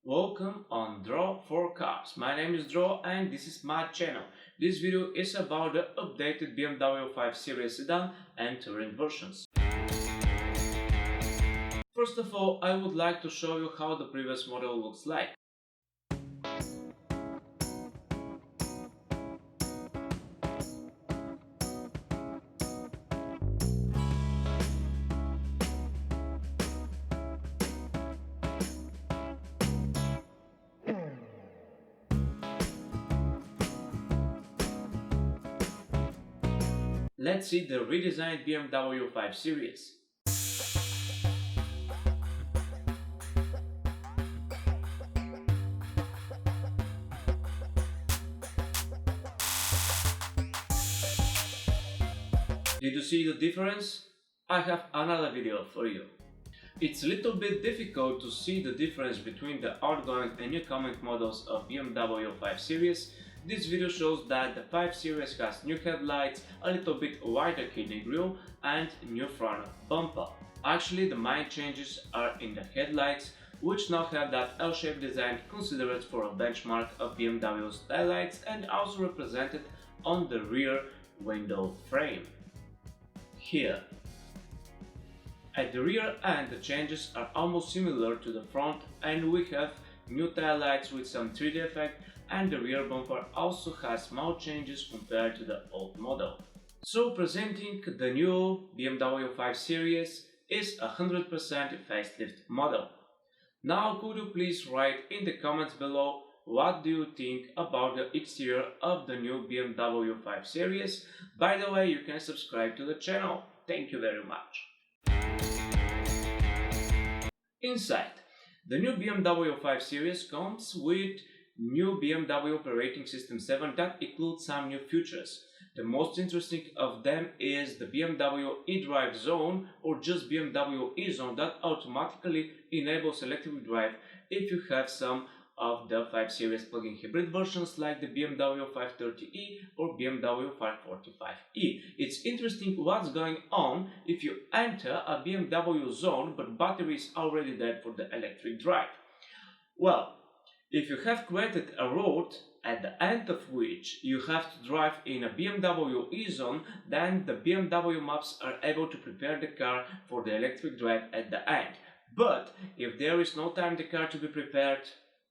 Welcome on Dro4Cars. My name is Dro and this is my channel. This video is about the updated BMW 5 Series Sedan and Touring versions. First of all, I would like to show you how the previous model looks like. Let's see the redesigned BMW 5 Series. Did you see the difference? I have another video for you. It's a little bit difficult to see the difference between the outgoing and incoming models of BMW 5 Series. This video shows that the 5 Series has new headlights, a little bit wider kidney grille and new front bumper. Actually, the main changes are in the headlights, which now have that L-shaped design considered for a benchmark of BMW's taillights and also represented on the rear window frame. Here. At the rear end, the changes are almost similar to the front, and we have new taillights with some 3D effect, and the rear bumper also has small changes compared to the old model. So presenting the new BMW 5 Series is a 100% facelift model. Now could you please write in the comments below what do you think about the exterior of the new BMW 5 Series. By the way, you can subscribe to the channel. Thank you very much. Inside, the new BMW 5 Series comes with new BMW operating system 7 that includes some new features. The most interesting of them is the BMW eDrive zone, or just BMW eZone, that automatically enables electric drive if you have some of the 5 Series plug-in hybrid versions like the BMW 530i or BMW 545i. It's interesting what's going on if you enter a BMW zone but battery is already dead for the electric drive. Well, if you have created a road at the end of which you have to drive in a BMW eZone, then the BMW Maps are able to prepare the car for the electric drive at the end. But if there is no time the car to be prepared,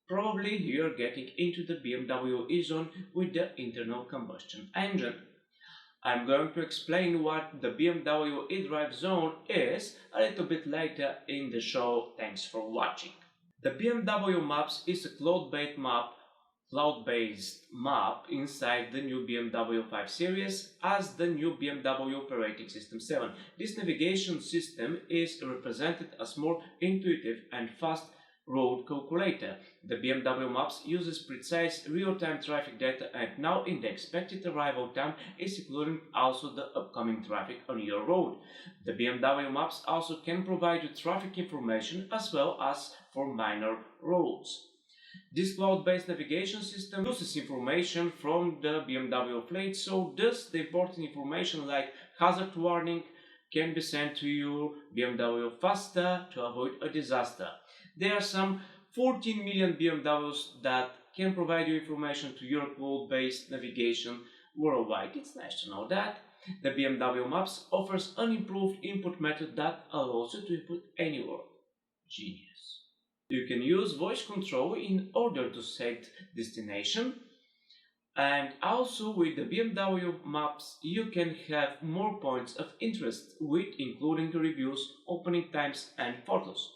probably you are getting into the BMW eZone with the internal combustion engine. I'm going to explain what the BMW eDrive zone is a little bit later in the show. Thanks for watching. The BMW Maps is a cloud-based map inside the new BMW 5 Series as the new BMW operating system 7. This navigation system is represented as more intuitive and fast road calculator. The BMW Maps uses precise real-time traffic data, and now in the expected arrival time is including also the upcoming traffic on your road. The BMW Maps also can provide you traffic information as well as for minor roads. This cloud-based navigation system uses information from the BMW fleet, so thus the important information like hazard warning can be sent to you BMW faster to avoid a disaster. There are some 14 million BMWs that can provide you information to your cloud-based navigation worldwide. It's nice to know that. The BMW Maps offers an improved input method that allows you to input anywhere. Genius. You can use voice control in order to set destination. And also with the BMW Maps you can have more points of interest with including reviews, opening times and photos.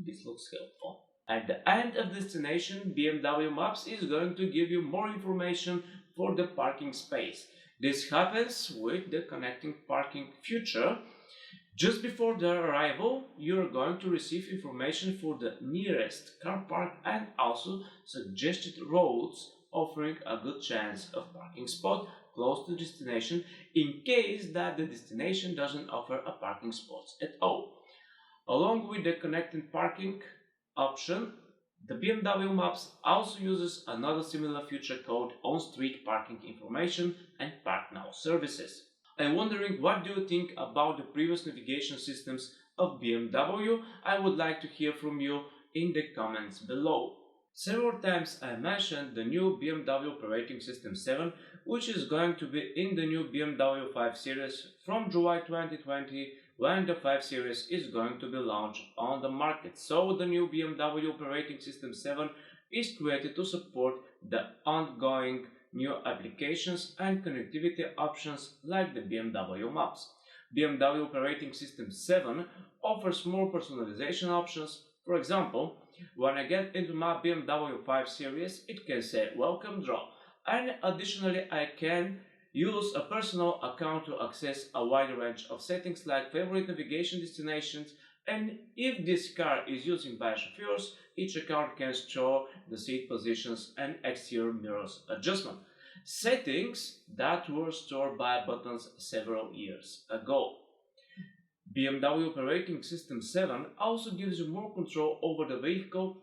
This looks helpful. At the end of destination, BMW Maps is going to give you more information for the parking space. This happens with the connecting parking feature. Just before the arrival, you are going to receive information for the nearest car park and also suggested roads offering a good chance of parking spot close to destination in case that the destination doesn't offer a parking spot at all. Along with the connected parking option, the BMW Maps also uses another similar feature called on-street parking information and Park Now services. I'm wondering what do you think about the previous navigation systems of BMW? I would like to hear from you in the comments below. Several times I mentioned the new BMW operating system 7, which is going to be in the new BMW 5 Series from July 2020, when the 5 Series is going to be launched on the market. So the new BMW operating system 7 is created to support the ongoing new applications and connectivity options like the BMW Maps. BMW operating system 7 offers more personalization options. For example, when I get into my BMW 5 Series, it can say "Welcome Dro," and additionally I can use a personal account to access a wide range of settings like favorite navigation destinations, and if this car is using by chauffeurs, each account can show the seat positions and exterior mirrors adjustment. Settings that were stored by buttons several years ago. BMW operating system 7 also gives you more control over the vehicle,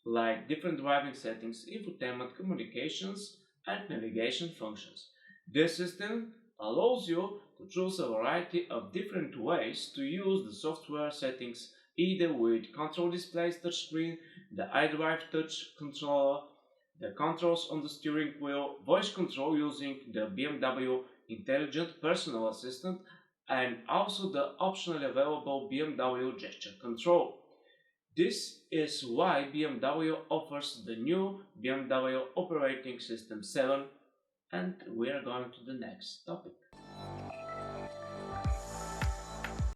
like different driving settings, infotainment, communications, and navigation functions. This system allows you to choose a variety of different ways to use the software settings, either with control displays touchscreen, the eDrive touch controller, the controls on the steering wheel, voice control using the BMW Intelligent Personal Assistant, and also the optionally available BMW gesture control. This is why BMW offers the new BMW operating system 7, and we are going to the next topic.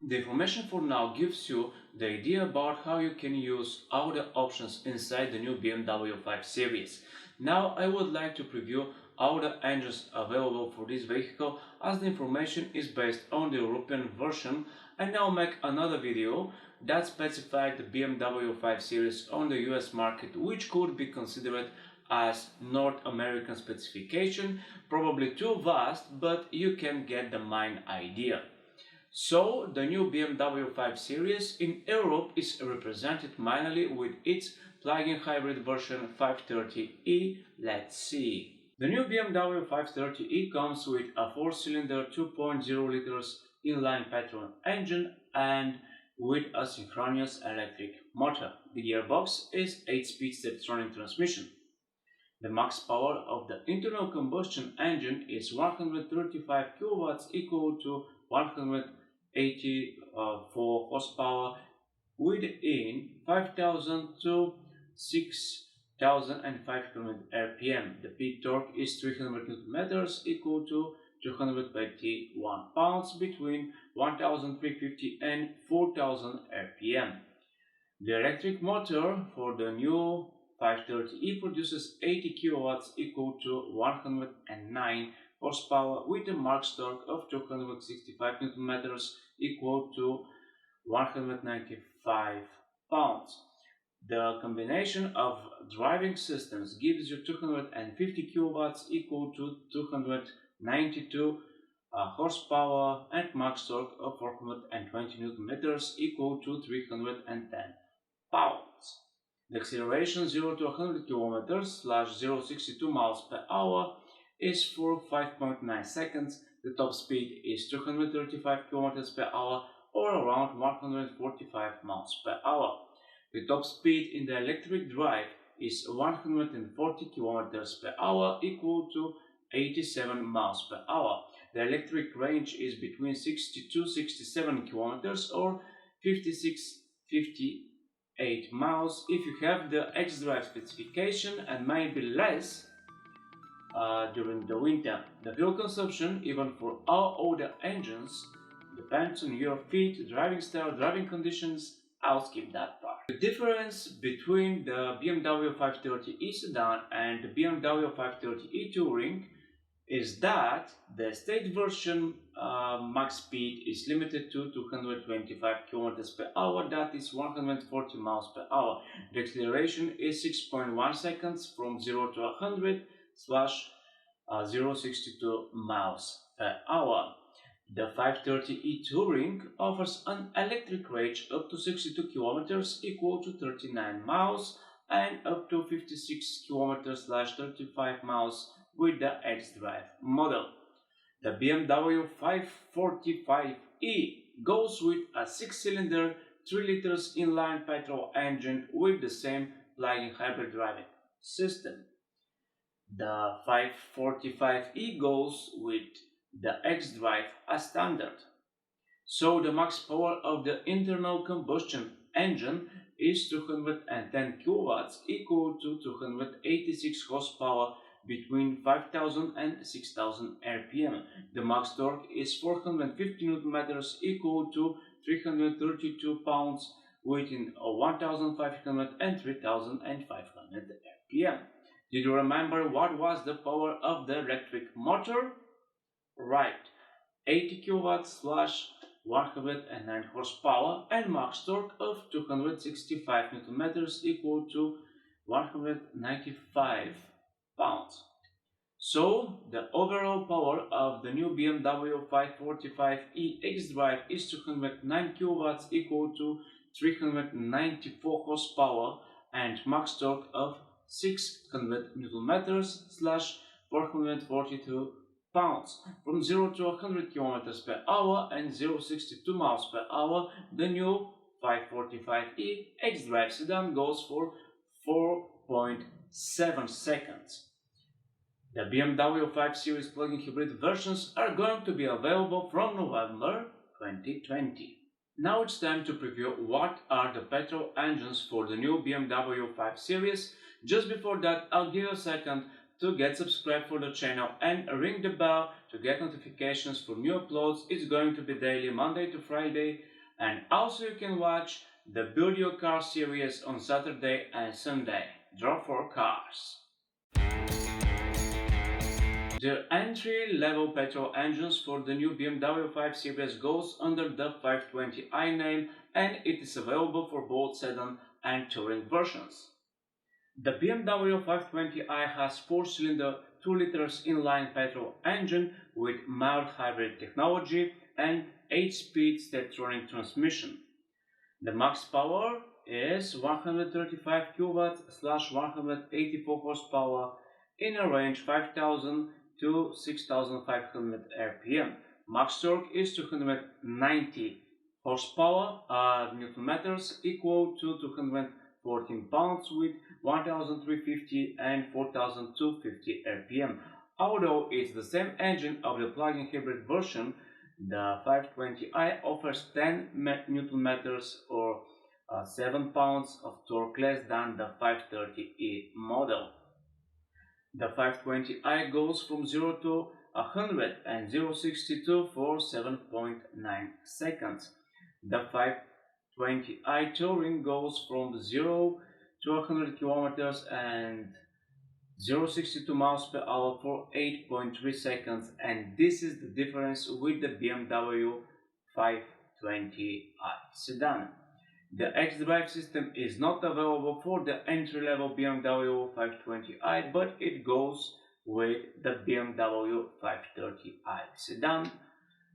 The information for now gives you the idea about how you can use all the options inside the new BMW 5 Series. Now I would like to preview all the engines available for this vehicle, as the information is based on the European version, and I'll make another video that specifies the BMW 5 Series on the US market, which could be considered as North American specification, probably too vast, but you can get the main idea. So the new BMW 5 Series in Europe is represented mainly with its plug-in hybrid version 530e. Let's see. The new BMW 530e comes with a 4-cylinder 2.0 liters inline petrol engine and with a synchronous electric motor. The gearbox is 8-speed Steptronic Transmission. The max power of the internal combustion engine is 135 kW, equal to 184 horsepower within 5,000 to 6,005 RPM. The peak torque is 300 Nm, equal to 281 pounds between 1,350 and 4,000 RPM. The electric motor for the new 530e produces 80 kW, equal to 109 horsepower with a max torque of 265 Nm, equal to 195 pounds. The combination of driving systems gives you 250 kW, equal to 292 horsepower and max torque of 420 Nm, equal to 310 pounds. The acceleration 0 to 100 km / 0-62 miles per hour is for 5.9 seconds. The top speed is 235 km per hour, or around 145 miles per hour. The top speed in the electric drive is 140 km per hour, equal to 87 miles per hour. The electric range is between 60-67 km or 56-58 miles if you have the xDrive specification, and maybe less during the winter. The fuel consumption, even for all other engines, depends on your feet, driving style, driving conditions. I'll skip that part. The difference between the BMW 530e Sedan and the BMW 530e Touring is that the state version max speed is limited to 225 km per hour, that is 140 miles per hour. The acceleration is 6.1 seconds from 0 to 100 / 0-62 miles per hour. The 530e Touring offers an electric range up to 62 km, equal to 39 miles, and up to 56 km / 35 miles with the xDrive model. The BMW 545e goes with a 6-cylinder 3 liters inline petrol engine with the same plug-in hybrid driving system. The 545e goes with the xDrive as standard. So the max power of the internal combustion engine is 210 kilowatts, equal to 286 horsepower between 5000 and 6000 rpm. The max torque is 450 Nm, equal to 332 pounds within 1500 and 3500 rpm. Did you remember what was the power of the electric motor? Right, 80 kilowatts slash 109 horsepower and max torque of 265 Nm, equal to 195 pounds. So the overall power of the new BMW 545e xDrive is 209 kilowatts, equal to 394 horsepower and max torque of 600 Nm slash 442 pounds. From 0 to 100 km per hour and 0-62 miles per hour, the new 545e xDrive sedan goes for 4.7 seconds. The BMW 5 Series plug-in hybrid versions are going to be available from November 2020. Now it's time to preview what are the petrol engines for the new BMW 5 Series. Just before that, I'll give you a second to get subscribed for the channel and ring the bell to get notifications for new uploads. It's going to be daily, Monday to Friday, and also you can watch the Build Your Car series on Saturday and Sunday. Dro4Cars. The entry-level petrol engines for the new BMW 5 Series goes under the 520i name, and it is available for both sedan and touring versions. The BMW 520i has 4-cylinder 2 liters inline petrol engine with mild hybrid technology and 8-speed Steptronic transmission. The max power is 135 kilowatts slash 184 horsepower in a range 5000 to 6500 rpm. Max torque is 290 horsepower Nm, equal to 214 pounds with 1350 and 4250 rpm. Although it's the same engine of the plug-in hybrid version, the 520i offers 10 Nm or 7 pounds of torque less than the 530e model. The 520i goes from 0 to 100 and 0-62 for 7.9 seconds. The 520i Touring goes from 0 to 100 kilometers and 0-62 miles per hour for 8.3 seconds, and this is the difference with the BMW 520i sedan. The xDrive system is not available for the entry-level BMW 520i, but it goes with the BMW 530i sedan.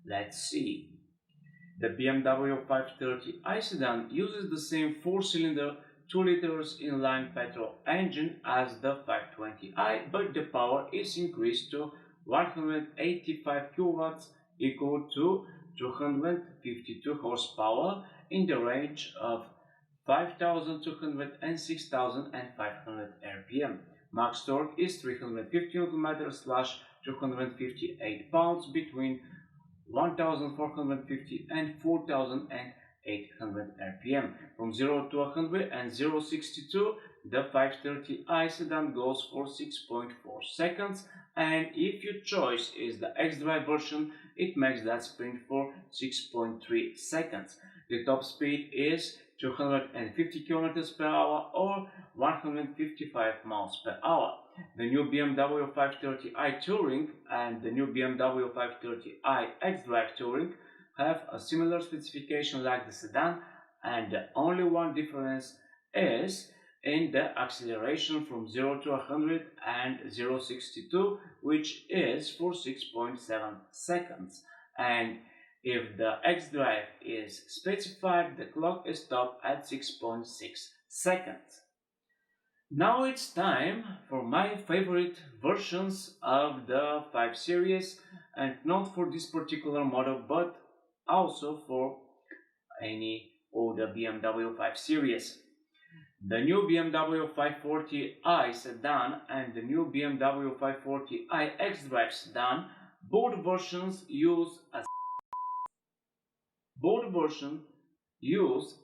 Let's see. The BMW 530i sedan uses the same 4-cylinder 2 liters inline petrol engine as the 520i, but the power is increased to 185 kilowatts, equal to 252 horsepower in the range of 5200 and 6500 rpm. Max torque is 350 Nm slash 258 pounds between 1450 and 4800 rpm. From 0 to 100 and 0-62, the 530i sedan goes for 6.4 seconds, and if your choice is the xDrive version, it makes that sprint for 6.3 seconds. The top speed is 250 km per hour or 155 miles per hour. The new BMW 530i Touring and the new BMW 530i xDrive Touring have a similar specification like the sedan, and the only one difference is in the acceleration from 0 to 100 and 0-62, which is for 6.7 seconds. And if the xDrive is specified, the clock is stopped at 6.6 seconds. Now it's time for my favorite versions of the 5 Series, and not for this particular model, but also for any older BMW 5 Series. The new BMW 540i Sedan and the new BMW 540i xDrive Sedan, both versions use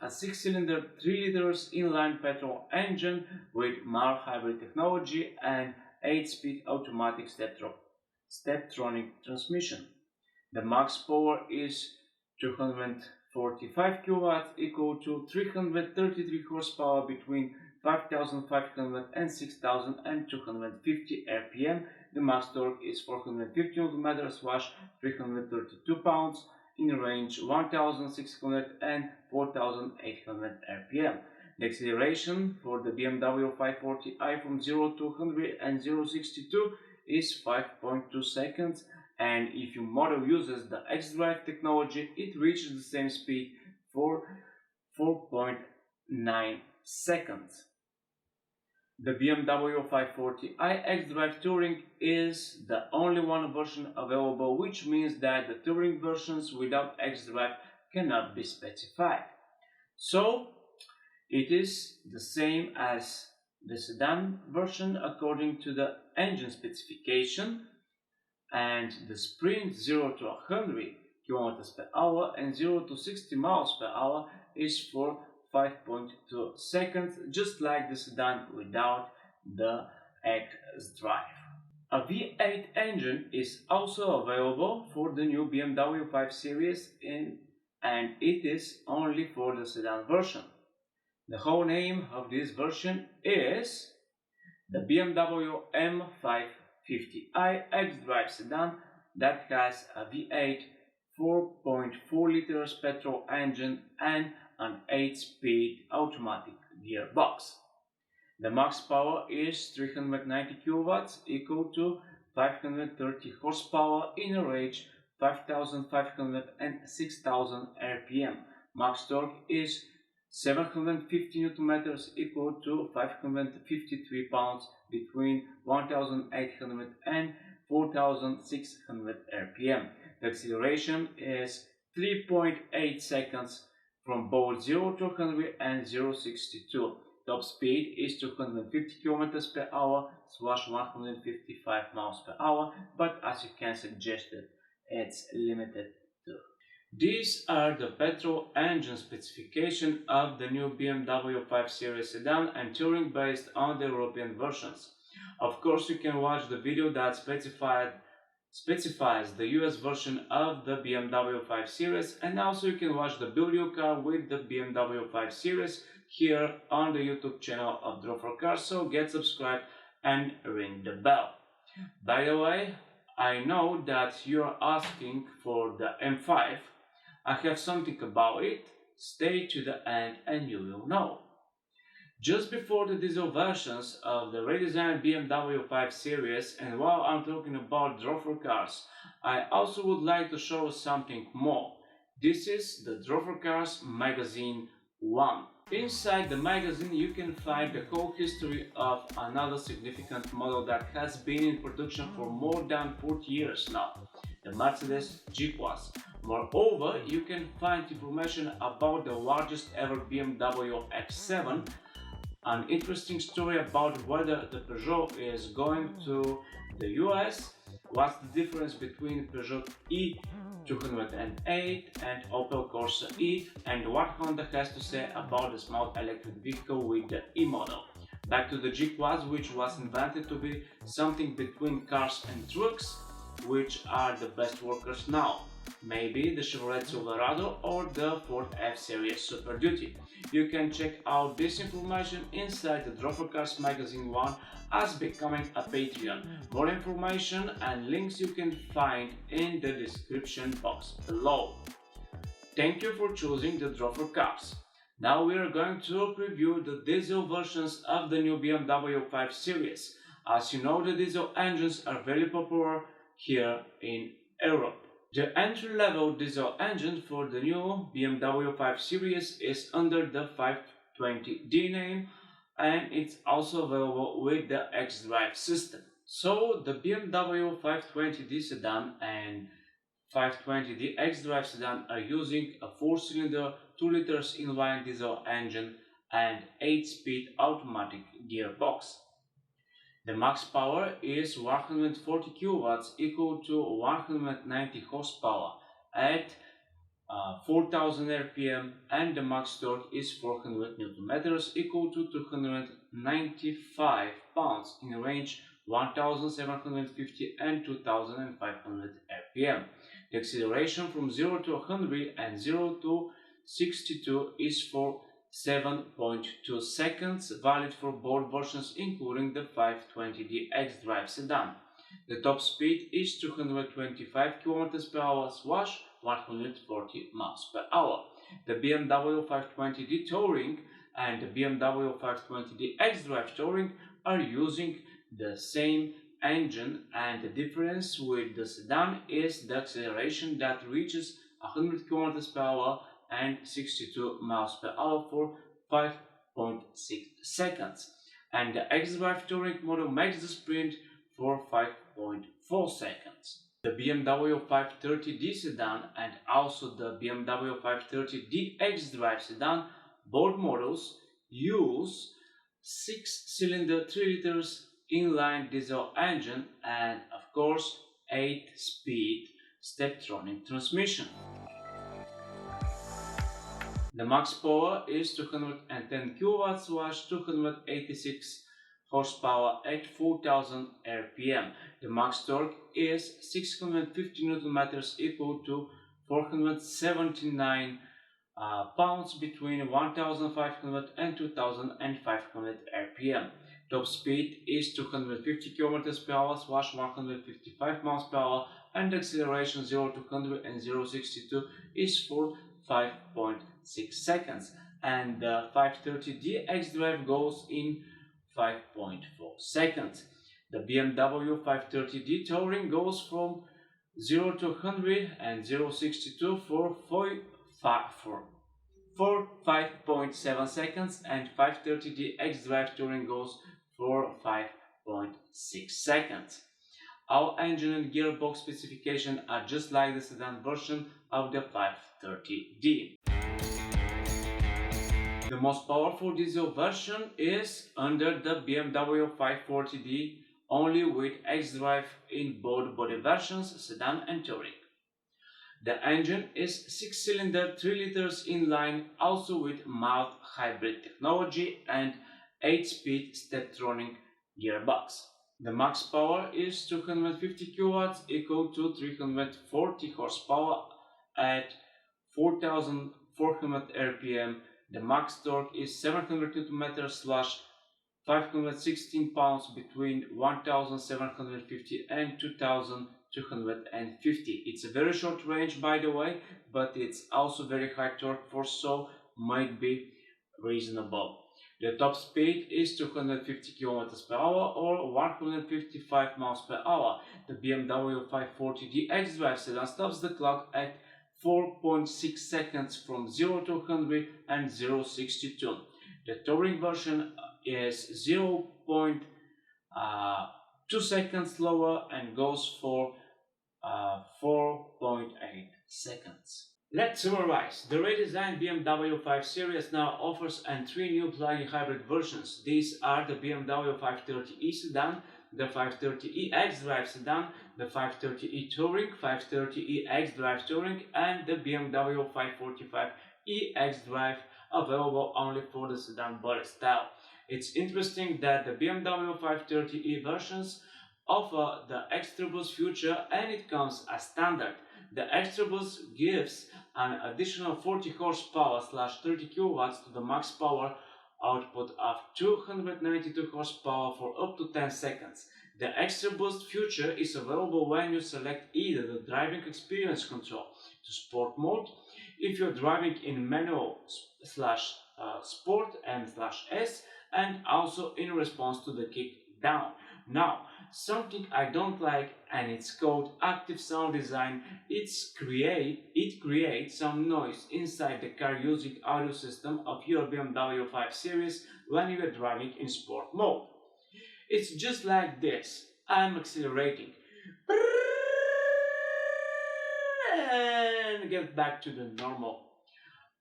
a 6-cylinder 3 liters inline petrol engine with mild hybrid technology and 8-speed automatic Steptronic transmission. The max power is 245 kilowatts, equal to 333 horsepower between 5,500 and 6,250 RPM. The max torque is 450 Nm/332 pounds in range 1,600 and 4,800 RPM. The acceleration for the BMW 540i from 0 to 100 and 0-62 is 5.2 seconds, and if your model uses the xDrive technology, it reaches the same speed for 4.9 seconds. The BMW 540i xDrive Touring is the only one version available, which means that the Touring versions without xDrive cannot be specified. So it is the same as the Sedan version according to the engine specification, and the sprint 0 to 100 km/h and 0 to 60 mph is for 5.2 seconds, just like the Sedan without the xDrive. A V8 engine is also available for the new BMW 5 Series and it is only for the Sedan version. The whole name of this version is the BMW M550i xDrive Sedan that has a V8 4.4 liters petrol engine and an 8-speed automatic gearbox. The max power is 390 kilowatts, equal to 530 horsepower in a range 5,500 and 6,000 RPM. Max torque is 750 Nm, equal to 553 pounds between 1,800 and 4,600 RPM. The acceleration is 3.8 seconds from both 0 to 100 and 0-62. Top speed is 250 km/h/155 mph, but as you can suggest it, it's limited to. These are the petrol engine specification of the new BMW 5 Series Sedan and Touring based on the European versions. Of course, you can watch the video that specifies the US version of the BMW 5 Series, and also you can watch the build your car with the BMW 5 Series here on the YouTube channel of Dro4Cars, so get subscribed and ring the bell. By the way, I know that you're asking for the M5. I have something about it. Stay to the end and you will know. Just before the diesel versions of the redesigned BMW 5 Series, and while I'm talking about Dro4Cars, I also would like to show something more. This is the Dro4Cars Magazine 1. Inside the magazine you can find the whole history of another significant model that has been in production for more than 40 years now, the Mercedes G-Class. Moreover, you can find information about the largest ever BMW X7, an interesting story about whether the Peugeot is going to the US, what's the difference between Peugeot E208 and Opel Corsa E, and what Honda has to say about the small electric vehicle with the E model. Back to the G-Class, which was invented to be something between cars and trucks, which are the best workers now. Maybe the Chevrolet Silverado or the Ford F-Series Super Duty. You can check out this information inside the Dro4Cars Magazine 1 as becoming a Patreon. More information and links you can find in the description box below. Thank you for choosing the Dro4Cars. Now we are going to preview the diesel versions of the new BMW 5 Series. As you know, the diesel engines are very popular here in Europe. The entry-level diesel engine for the new BMW 5 Series is under the 520D name, and it's also available with the xDrive system. So the BMW 520D sedan and 520D xDrive sedan are using a 4-cylinder 2 liters inline diesel engine and 8-speed automatic gearbox. The max power is 140 kilowatts, equal to 190 horsepower at 4000 rpm, and the max torque is 400 Nm, equal to 295 pounds in range 1750 and 2500 rpm. The acceleration from 0 to 100 and 0 to 62 is for 7.2 seconds, valid for both versions including the 520d xDrive sedan. The top speed is 225 km/h / 140 mph. The BMW 520d Touring and the BMW 520d xDrive Touring are using the same engine, and the difference with the sedan is the acceleration that reaches 100 km/h and 62 mph for 5.6 seconds, and the xDrive Touring model makes the sprint for 5.4 seconds. The BMW 530d sedan and also the BMW 530d xDrive sedan, both models use 6-cylinder 3 liters inline diesel engine and of course 8-speed Steptronic transmission. The max power is 210 kilowatts / 286 horsepower at 4000 rpm. The max torque is 650 Nm, equal to 479 pounds between 1500 and 2500 rpm. Top speed is 250 km/h / 155 mph, and the acceleration 0 to 100 and 0-62 is for 5.6 seconds, and the 530d xDrive goes in 5.4 seconds. The BMW 530d Touring goes from 0 to 100 and 0-62 for 5.7 seconds, and 530d xDrive Touring goes for 5.6 seconds. All engine and gearbox specifications are just like the sedan version of the 530d. The most powerful diesel version is under the BMW 540d, only with xDrive in both body versions, sedan and touring. The engine is 6-cylinder 3 liters inline, also with mild hybrid technology and 8-speed Steptronic gearbox. The max power is 250 kilowatts, equal to 340 horsepower at 4400 rpm. The max torque is 700 Nm / 516 pounds between 1750 and 2250. It's a very short range, by the way, but it's also very high torque force, so might be reasonable. The top speed is 250 km/h or 155 mph. The BMW 540d xDrive sedan stops the clock at 4.6 seconds from 0 to 100 and 0-62. The touring version is 0.2 seconds slower and goes for 4.8 seconds. Let's summarize. The redesigned BMW 5 Series now offers 3 new plug-in hybrid versions. These are the BMW 530e sedan, the 530e xDrive sedan, the 530e Touring, 530e xDrive Touring, and the BMW 545e xDrive, available only for the sedan body style. It's interesting that the BMW 530e versions offer the Extra Boost feature, and it comes as standard. The Extra Boost gives an additional 40 horsepower / 30 kilowatts to the max power output of 292 horsepower for up to 10 seconds. The Extra Boost feature is available when you select either the driving experience control to sport mode, if you're driving in manual / sport M/S, and also in response to the kick down. Now, something I don't like, and it's called active sound design. It creates some noise inside the car using audio system of your BMW 5 Series when you are driving in sport mode. It's just like this. I'm accelerating and get back to the normal.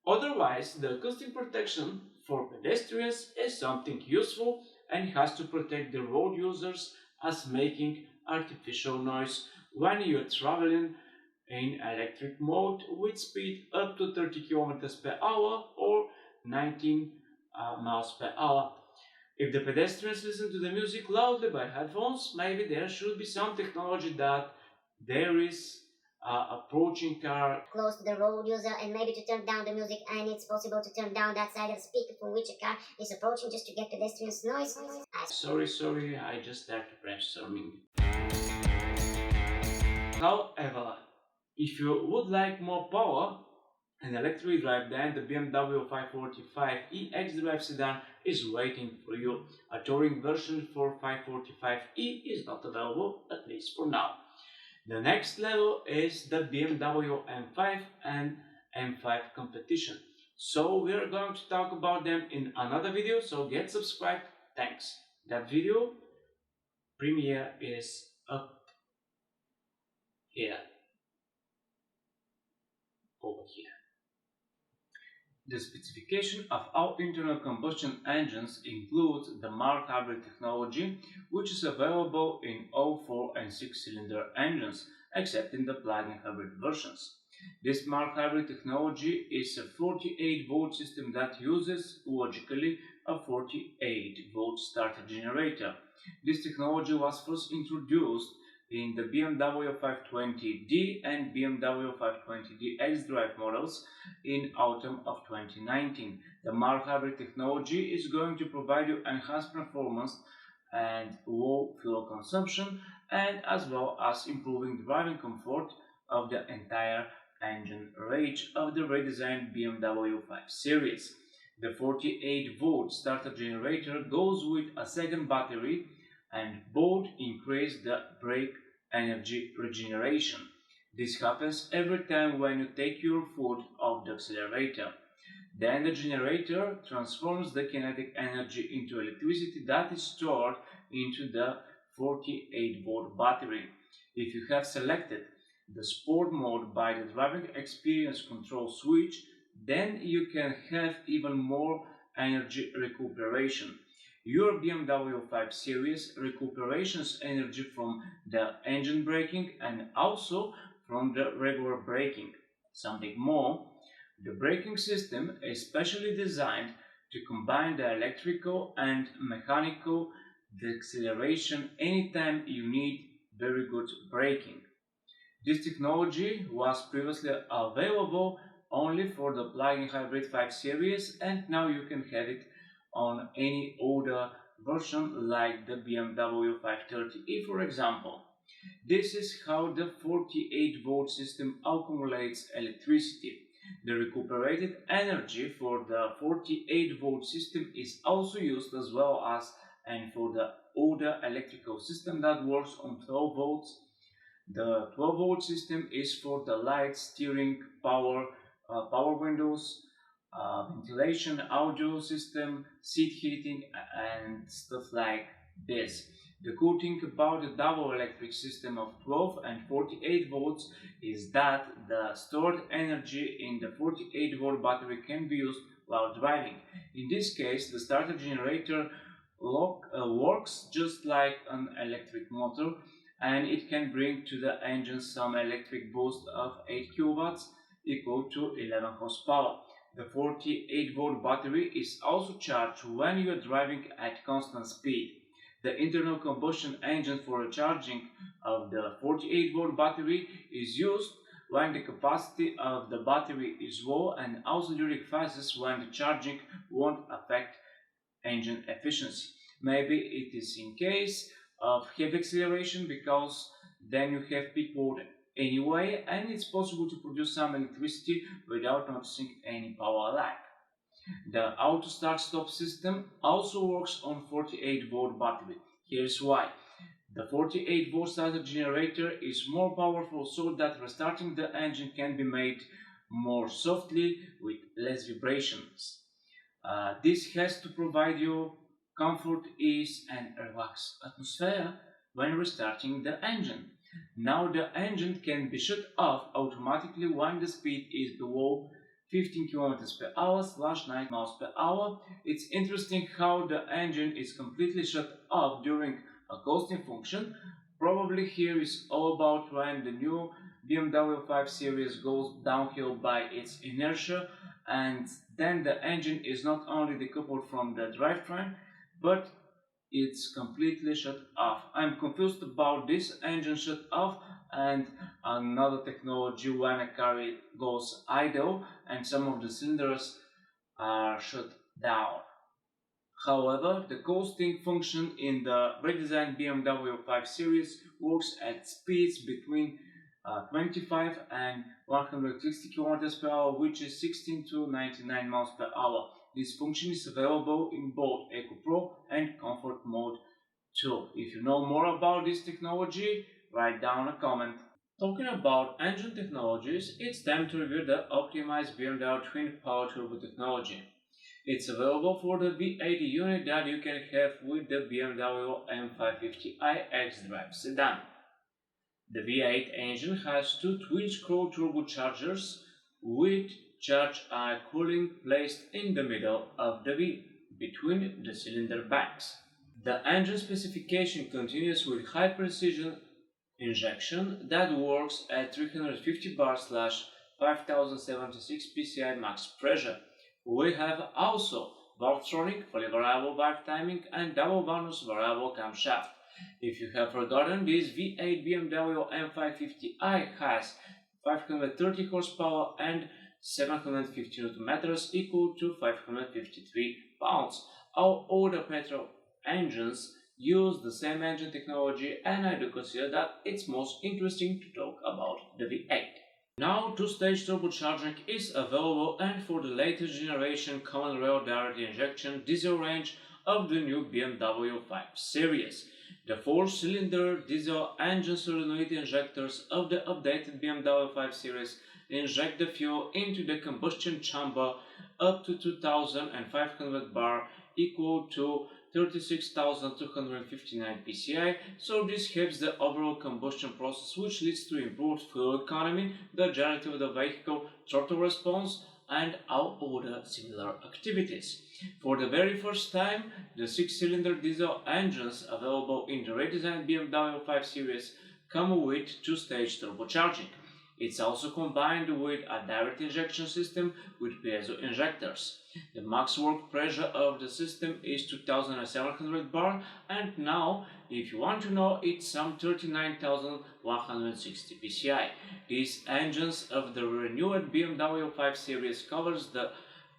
Otherwise, the acoustic protection for pedestrians is something useful and has to protect the road users as making artificial noise when you're traveling in electric mode with speed up to 30 km per hour or 19 miles per hour. If the pedestrians listen to the music loudly by headphones, maybe there should be some technology that there is approaching car close to the road user and maybe to turn down the music, and it's possible to turn down that side of the speaker from which a car is approaching just to get pedestrians noise. Sorry, I just started brainstorming. However, if you would like more power and electric drive, then the BMW 545i xDrive Sedan is waiting for you. A touring version for 545e is not available, at least for now. The next level is the BMW M5 and M5 Competition. So we are going to talk about them in another video, so get subscribed. Thanks. That video premiere is up here. Over here. The specification of our internal combustion engines includes the mild hybrid technology, which is available in all 4 and 6 cylinder engines, except in the plug-in hybrid versions. This mild hybrid technology is a 48-volt system that uses, logically, a 48-volt starter generator. This technology was first introduced in the BMW 520d and BMW 520d xDrive models in autumn of 2019. The mild hybrid technology is going to provide you enhanced performance and low fuel consumption, and as well as improving driving comfort of the entire engine range of the redesigned BMW 5 Series. The 48-volt starter generator goes with a second battery, and both increase the brake energy regeneration. This happens every time when you take your foot off the accelerator. Then the generator transforms the kinetic energy into electricity that is stored into the 48-volt battery. If you have selected the sport mode by the driving experience control switch, then you can have even more energy recuperation. Your BMW 5 Series recuperates energy from the engine braking and also from the regular braking. Something more, the braking system is specially designed to combine the electrical and mechanical deceleration anytime you need very good braking. This technology was previously available only for the plug-in hybrid 5 Series, and now you can have it on any older version like the BMW 530e, for example. This is how the 48-volt system accumulates electricity. The recuperated energy for the 48-volt system is also used as well as and for the older electrical system that works on 12 volts. The 12-volt system is for the lights, steering, power windows, ventilation, audio system, seat heating, and stuff like this. The cool thing about the double electric system of 12 and 48 volts is that the stored energy in the 48-volt battery can be used while driving. In this case, the starter generator works just like an electric motor, and it can bring to the engine some electric boost of 8 kilowatts, equal to 11 horsepower. The 48-volt battery is also charged when you are driving at constant speed. The internal combustion engine for recharging of the 48-volt battery is used when the capacity of the battery is low, and also during phases when the charging won't affect engine efficiency. Maybe it is in case of heavy acceleration, because then you have peak load anyway, and it's possible to produce some electricity without noticing any power lag. The auto start stop system also works on 48-volt battery. Here's why. The 48-volt starter generator is more powerful, so that restarting the engine can be made more softly with less vibrations. This has to provide you comfort, ease, and relaxed atmosphere when restarting the engine. Now the engine can be shut off automatically when the speed is below 15 km per hour / 9 miles per hour. It's interesting how the engine is completely shut off during a coasting function. Probably here is all about when the new BMW 5 Series goes downhill by its inertia, and then the engine is not only decoupled from the drivetrain, but it's completely shut off. I'm confused about this engine shut off and another technology when a car goes idle and some of the cylinders are shut down. However, the coasting function in the redesigned BMW 5 Series works at speeds between 25 and 160 km per hour, which is 16 to 99 miles per hour. This function is available in both Eco Pro and Comfort mode too. If you know more about this technology, write down a comment. Talking about engine technologies, it's time to review the optimized BMW TwinPower turbo technology. It's available for the V8 unit that you can have with the BMW M550i xDrive Sedan. The V8 engine has two twin-scroll turbochargers with charge air cooling placed in the middle of the V, between the cylinder banks. The engine specification continues with high-precision injection that works at 350 bar / 5076 psi max pressure. We have also Valvetronic, fully variable valve timing, and double bonus variable camshaft. If you have forgotten, this V8 BMW M550i has 530 horsepower and 750 Nm equal to 553 pounds. All older petrol engines use the same engine technology, and I do consider that it's most interesting to talk about the V8. Now, two-stage turbocharging is available, and for the latest generation common rail direct injection diesel range of the new BMW 5 Series. The 4-cylinder diesel engine solenoid injectors of the updated BMW 5 Series inject the fuel into the combustion chamber up to 2500 bar, equal to 36,259 psi, so this helps the overall combustion process, which leads to improved fuel economy, the agility of the vehicle, throttle response, and all other similar activities. For the very first time, the 6-cylinder diesel engines available in the redesigned BMW 5 Series come with two-stage turbocharging. It's also combined with a direct injection system with piezo injectors. The max work pressure of the system is 2700 bar, and now, if you want to know, it's some 39,160 psi. These engines of the renewed BMW 5 Series covers the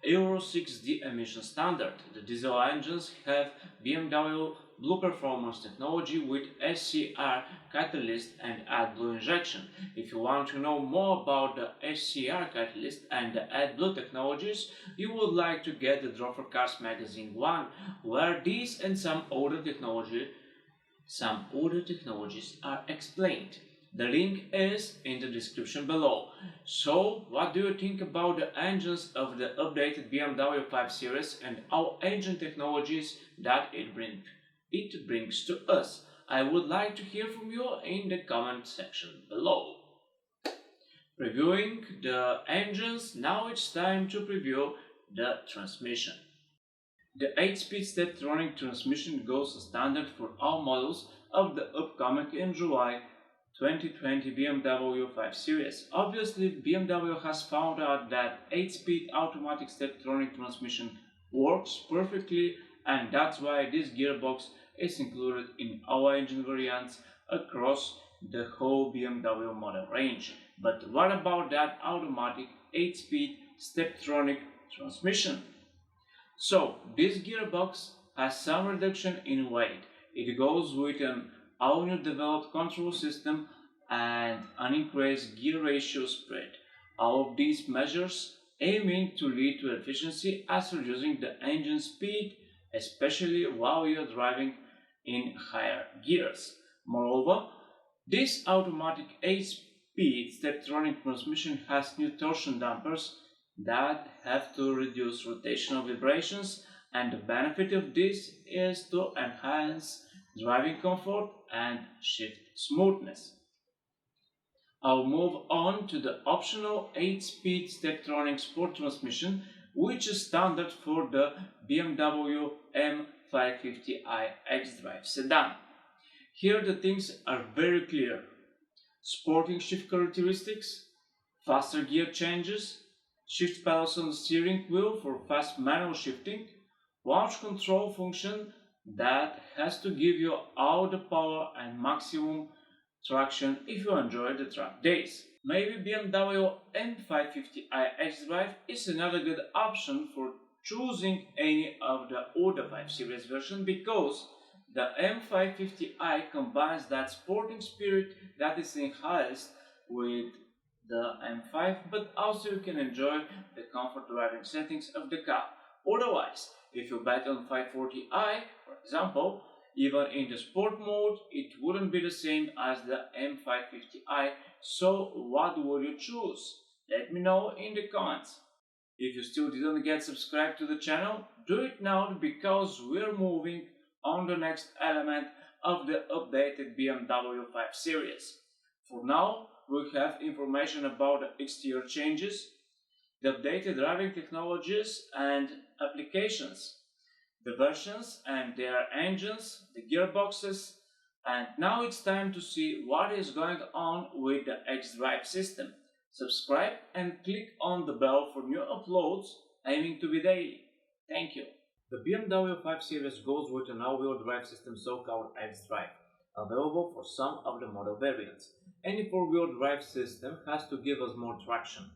Euro 6D emission standard. The diesel engines have BMW Blue Performance technology with SCR catalyst and AdBlue injection. If you want to know more about the SCR catalyst and the AdBlue technologies, you would like to get the Dro4Cars magazine 1, where these and some other technologies are explained. The link is in the description below. So, what do you think about the engines of the updated BMW 5 Series and all engine technologies that it brings to us? I would like to hear from you in the comment section below. Reviewing the engines, now it's time to preview the transmission. The 8-speed Steptronic transmission goes standard for all models of the upcoming in July 2020 BMW 5 Series. Obviously, BMW has found out that 8-speed automatic Steptronic transmission works perfectly, and that's why this gearbox is included in all engine variants across the whole BMW model range. But what about that automatic 8-speed Steptronic transmission? So, this gearbox has some reduction in weight. It goes with an all-new developed control system and an increased gear ratio spread. All of these measures aiming to lead to efficiency as reducing the engine speed, especially while you're driving in higher gears. Moreover, this automatic 8-speed Steptronic transmission has new torsion dampers that have to reduce rotational vibrations, and the benefit of this is to enhance driving comfort and shift smoothness. I'll move on to the optional 8-speed Steptronic sport transmission, which is standard for the BMW M550i xDrive sedan. Here the things are very clear. Sporting shift characteristics, faster gear changes, shift pedals on the steering wheel for fast manual shifting, launch control function that has to give you all the power and maximum traction if you enjoy the track days. Maybe BMW M550i xDrive is another good option for choosing any of the older 5 Series version, because the M550i combines that sporting spirit that is enhanced with the M5, but also you can enjoy the comfort driving settings of the car. Otherwise, if you bet on 540i, for example, even in the sport mode, it wouldn't be the same as the M550i, so what would you choose? Let me know in the comments. If you still didn't get subscribed to the channel, do it now, because we're moving on the next element of the updated BMW 5 Series. For now, we have information about the exterior changes, the updated driving technologies and applications, the versions and their engines, the gearboxes, and now it's time to see what is going on with the xDrive system. Subscribe and click on the bell for new uploads, aiming to be daily. Thank you. The BMW 5 Series goes with an all-wheel drive system, so-called xDrive, available for some of the model variants. Any four-wheel drive system has to give us more traction.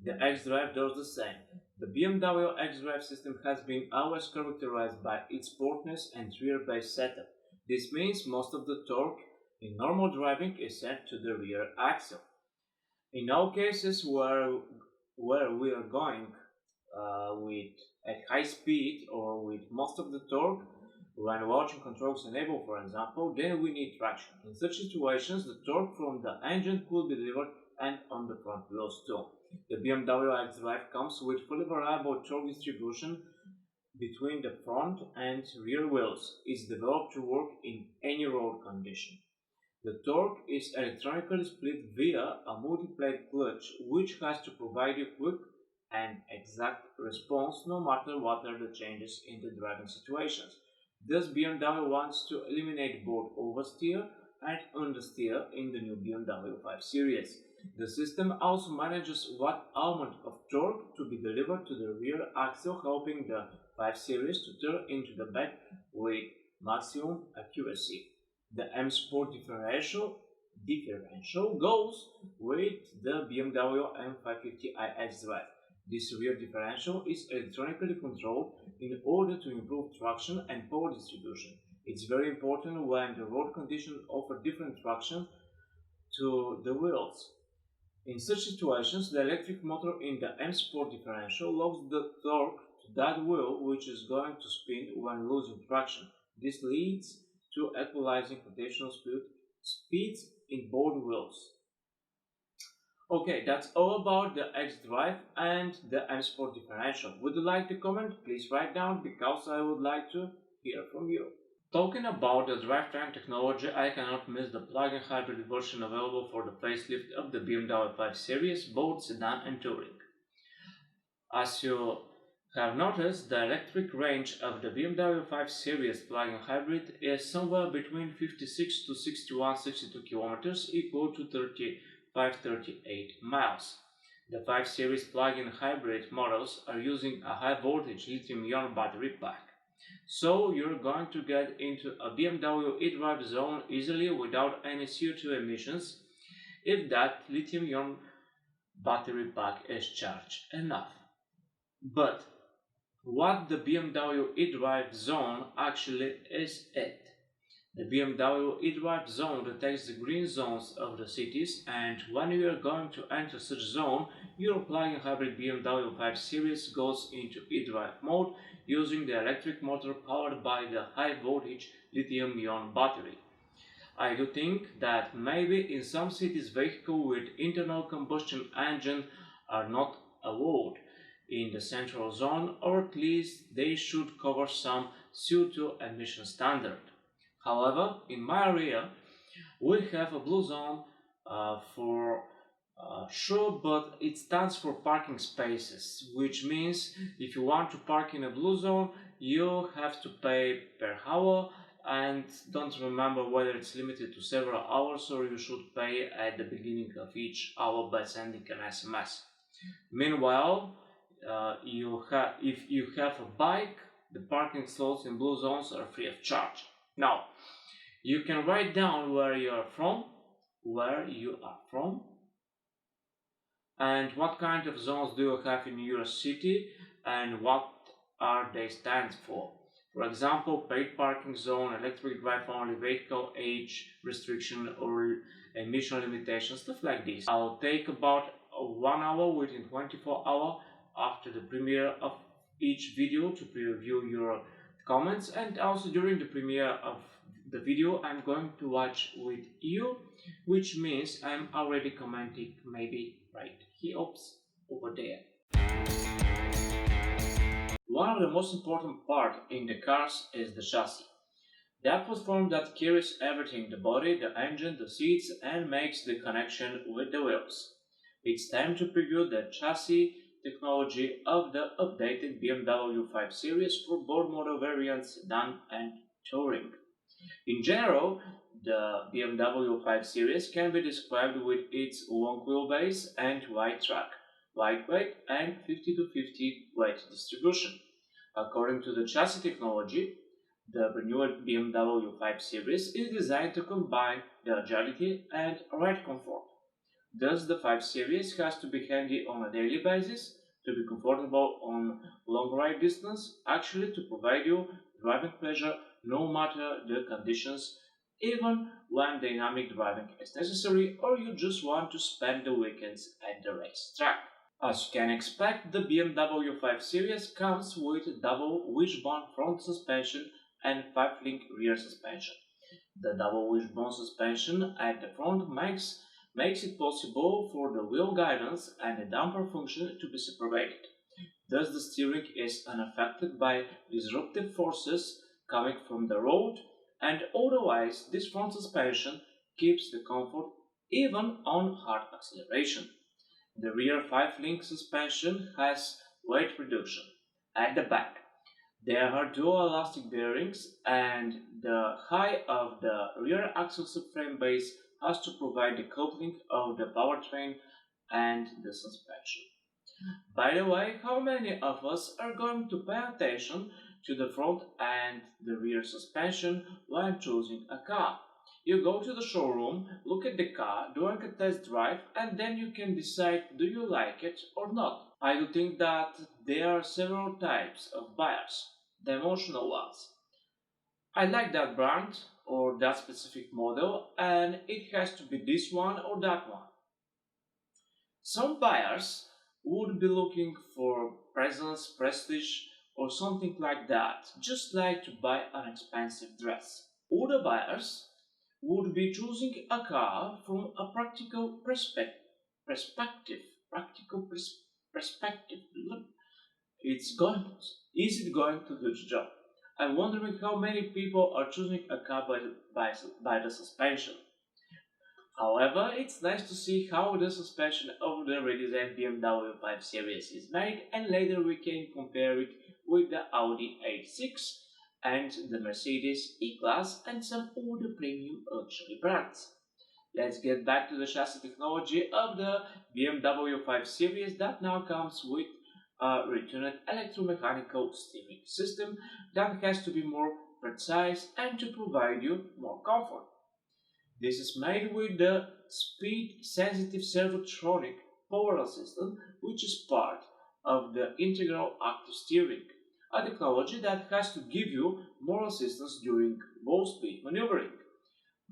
The xDrive does the same. The BMW xDrive system has been always characterized by its sportness and rear-based setup. This means most of the torque in normal driving is sent to the rear axle. In all cases where we are going at high speed or with most of the torque, when launching controls enable, for example, then we need traction. In such situations, the torque from the engine could be delivered and on the front wheels too. The BMW xDrive comes with fully variable torque distribution between the front and rear wheels. It's developed to work in any road condition. The torque is electronically split via a multi-plate clutch, which has to provide you quick and exact response no matter what are the changes in the driving situations. Thus, BMW wants to eliminate both oversteer and understeer in the new BMW 5 Series. The system also manages what amount of torque to be delivered to the rear axle, helping the 5 Series to turn into the back with maximum accuracy. The M Sport differential goes with the BMW M550i xDrive. This rear differential is electronically controlled in order to improve traction and power distribution. It's very important when the road conditions offer different traction to the wheels. In such situations, the electric motor in the M Sport differential locks the torque to that wheel, which is going to spin when losing traction. This leads to equalizing rotational speeds in both wheels. Okay, that's all about the xDrive and the M Sport differential. Would you like to comment? Please write down, because I would like to hear from you. Talking about the drivetrain technology, I cannot miss the plug-in hybrid version available for the facelift of the BMW 5 Series, both sedan and touring. As you have noticed, the electric range of the BMW 5 Series plug-in hybrid is somewhere between 56 to 61-62 km, equal to 35-38 miles. The 5 Series plug-in hybrid models are using a high-voltage lithium-ion battery pack, so you're going to get into a BMW eDrive zone easily without any CO2 emissions if that lithium-ion battery pack is charged enough. But what the BMW eDrive zone actually is it? The BMW eDrive zone detects the green zones of the cities, and when you are going to enter such zone, your plug-in hybrid BMW 5 Series goes into eDrive mode using the electric motor powered by the high-voltage lithium-ion battery. I do think that maybe in some cities vehicles with internal combustion engine are not allowed in the central zone, or at least they should cover some CO2 emission standard. However, in my area, we have a blue zone for sure, but it stands for parking spaces, which means if you want to park in a blue zone, you have to pay per hour, and don't remember whether it's limited to several hours or you should pay at the beginning of each hour by sending an SMS. Meanwhile, if you have a bike, the parking slots in blue zones are free of charge. Now, you can write down where you are from, and what kind of zones do you have in your city and what are they stand for. For example, paid parking zone, electric drive only, vehicle age restriction or emission limitation, stuff like this. I'll take about 1 hour within 24 hours after the premiere of each video to preview your comments, and also during the premiere of the video I'm going to watch with you, which means I'm already commenting maybe right here, over there. One of the most important part in the cars is the chassis. That platform that carries everything, the body, the engine, the seats, and makes the connection with the wheels. It's time to preview the chassis technology of the updated BMW 5 Series for both model variants Sedan and Touring. In general, the BMW 5 Series can be described with its long wheelbase and wide track, lightweight and 50 to 50 weight distribution. According to the chassis technology, the renewed BMW 5 Series is designed to combine the agility and ride comfort. Thus, the 5 Series has to be handy on a daily basis, to be comfortable on long ride distance, actually to provide you driving pleasure no matter the conditions, even when dynamic driving is necessary or you just want to spend the weekends at the racetrack. As you can expect, the BMW 5 Series comes with a double wishbone front suspension and 5-link rear suspension. The double wishbone suspension at the front makes it possible for the wheel guidance and the damper function to be separated. Thus the steering is unaffected by disruptive forces coming from the road, and otherwise this front suspension keeps the comfort even on hard acceleration. The rear 5-link suspension has weight reduction at the back. There are dual elastic bearings, and the height of the rear axle subframe base has to provide the coupling of the powertrain and the suspension. By the way, how many of us are going to pay attention to the front and the rear suspension when choosing a car? You go to the showroom, look at the car, doing a test drive, and then you can decide do you like it or not. I do think that there are several types of buyers, the emotional ones. I like that brand or that specific model, and it has to be this one or that one. Some buyers would be looking for presence, prestige, or something like that, just like to buy an expensive dress. Other buyers would be choosing a car from a practical perspective. Perspective. Is it going to do the job? I'm wondering how many people are choosing a car by the suspension. However, it's nice to see how the suspension of the redesigned BMW 5 Series is made, and later we can compare it with the Audi A6 and the Mercedes E-Class and some other premium luxury brands. Let's get back to the chassis technology of the BMW 5 Series that now comes with a retuned electromechanical steering system that has to be more precise and to provide you more comfort. This is made with the speed-sensitive Steptronic power assistant, which is part of the integral active steering, a technology that has to give you more assistance during low-speed maneuvering.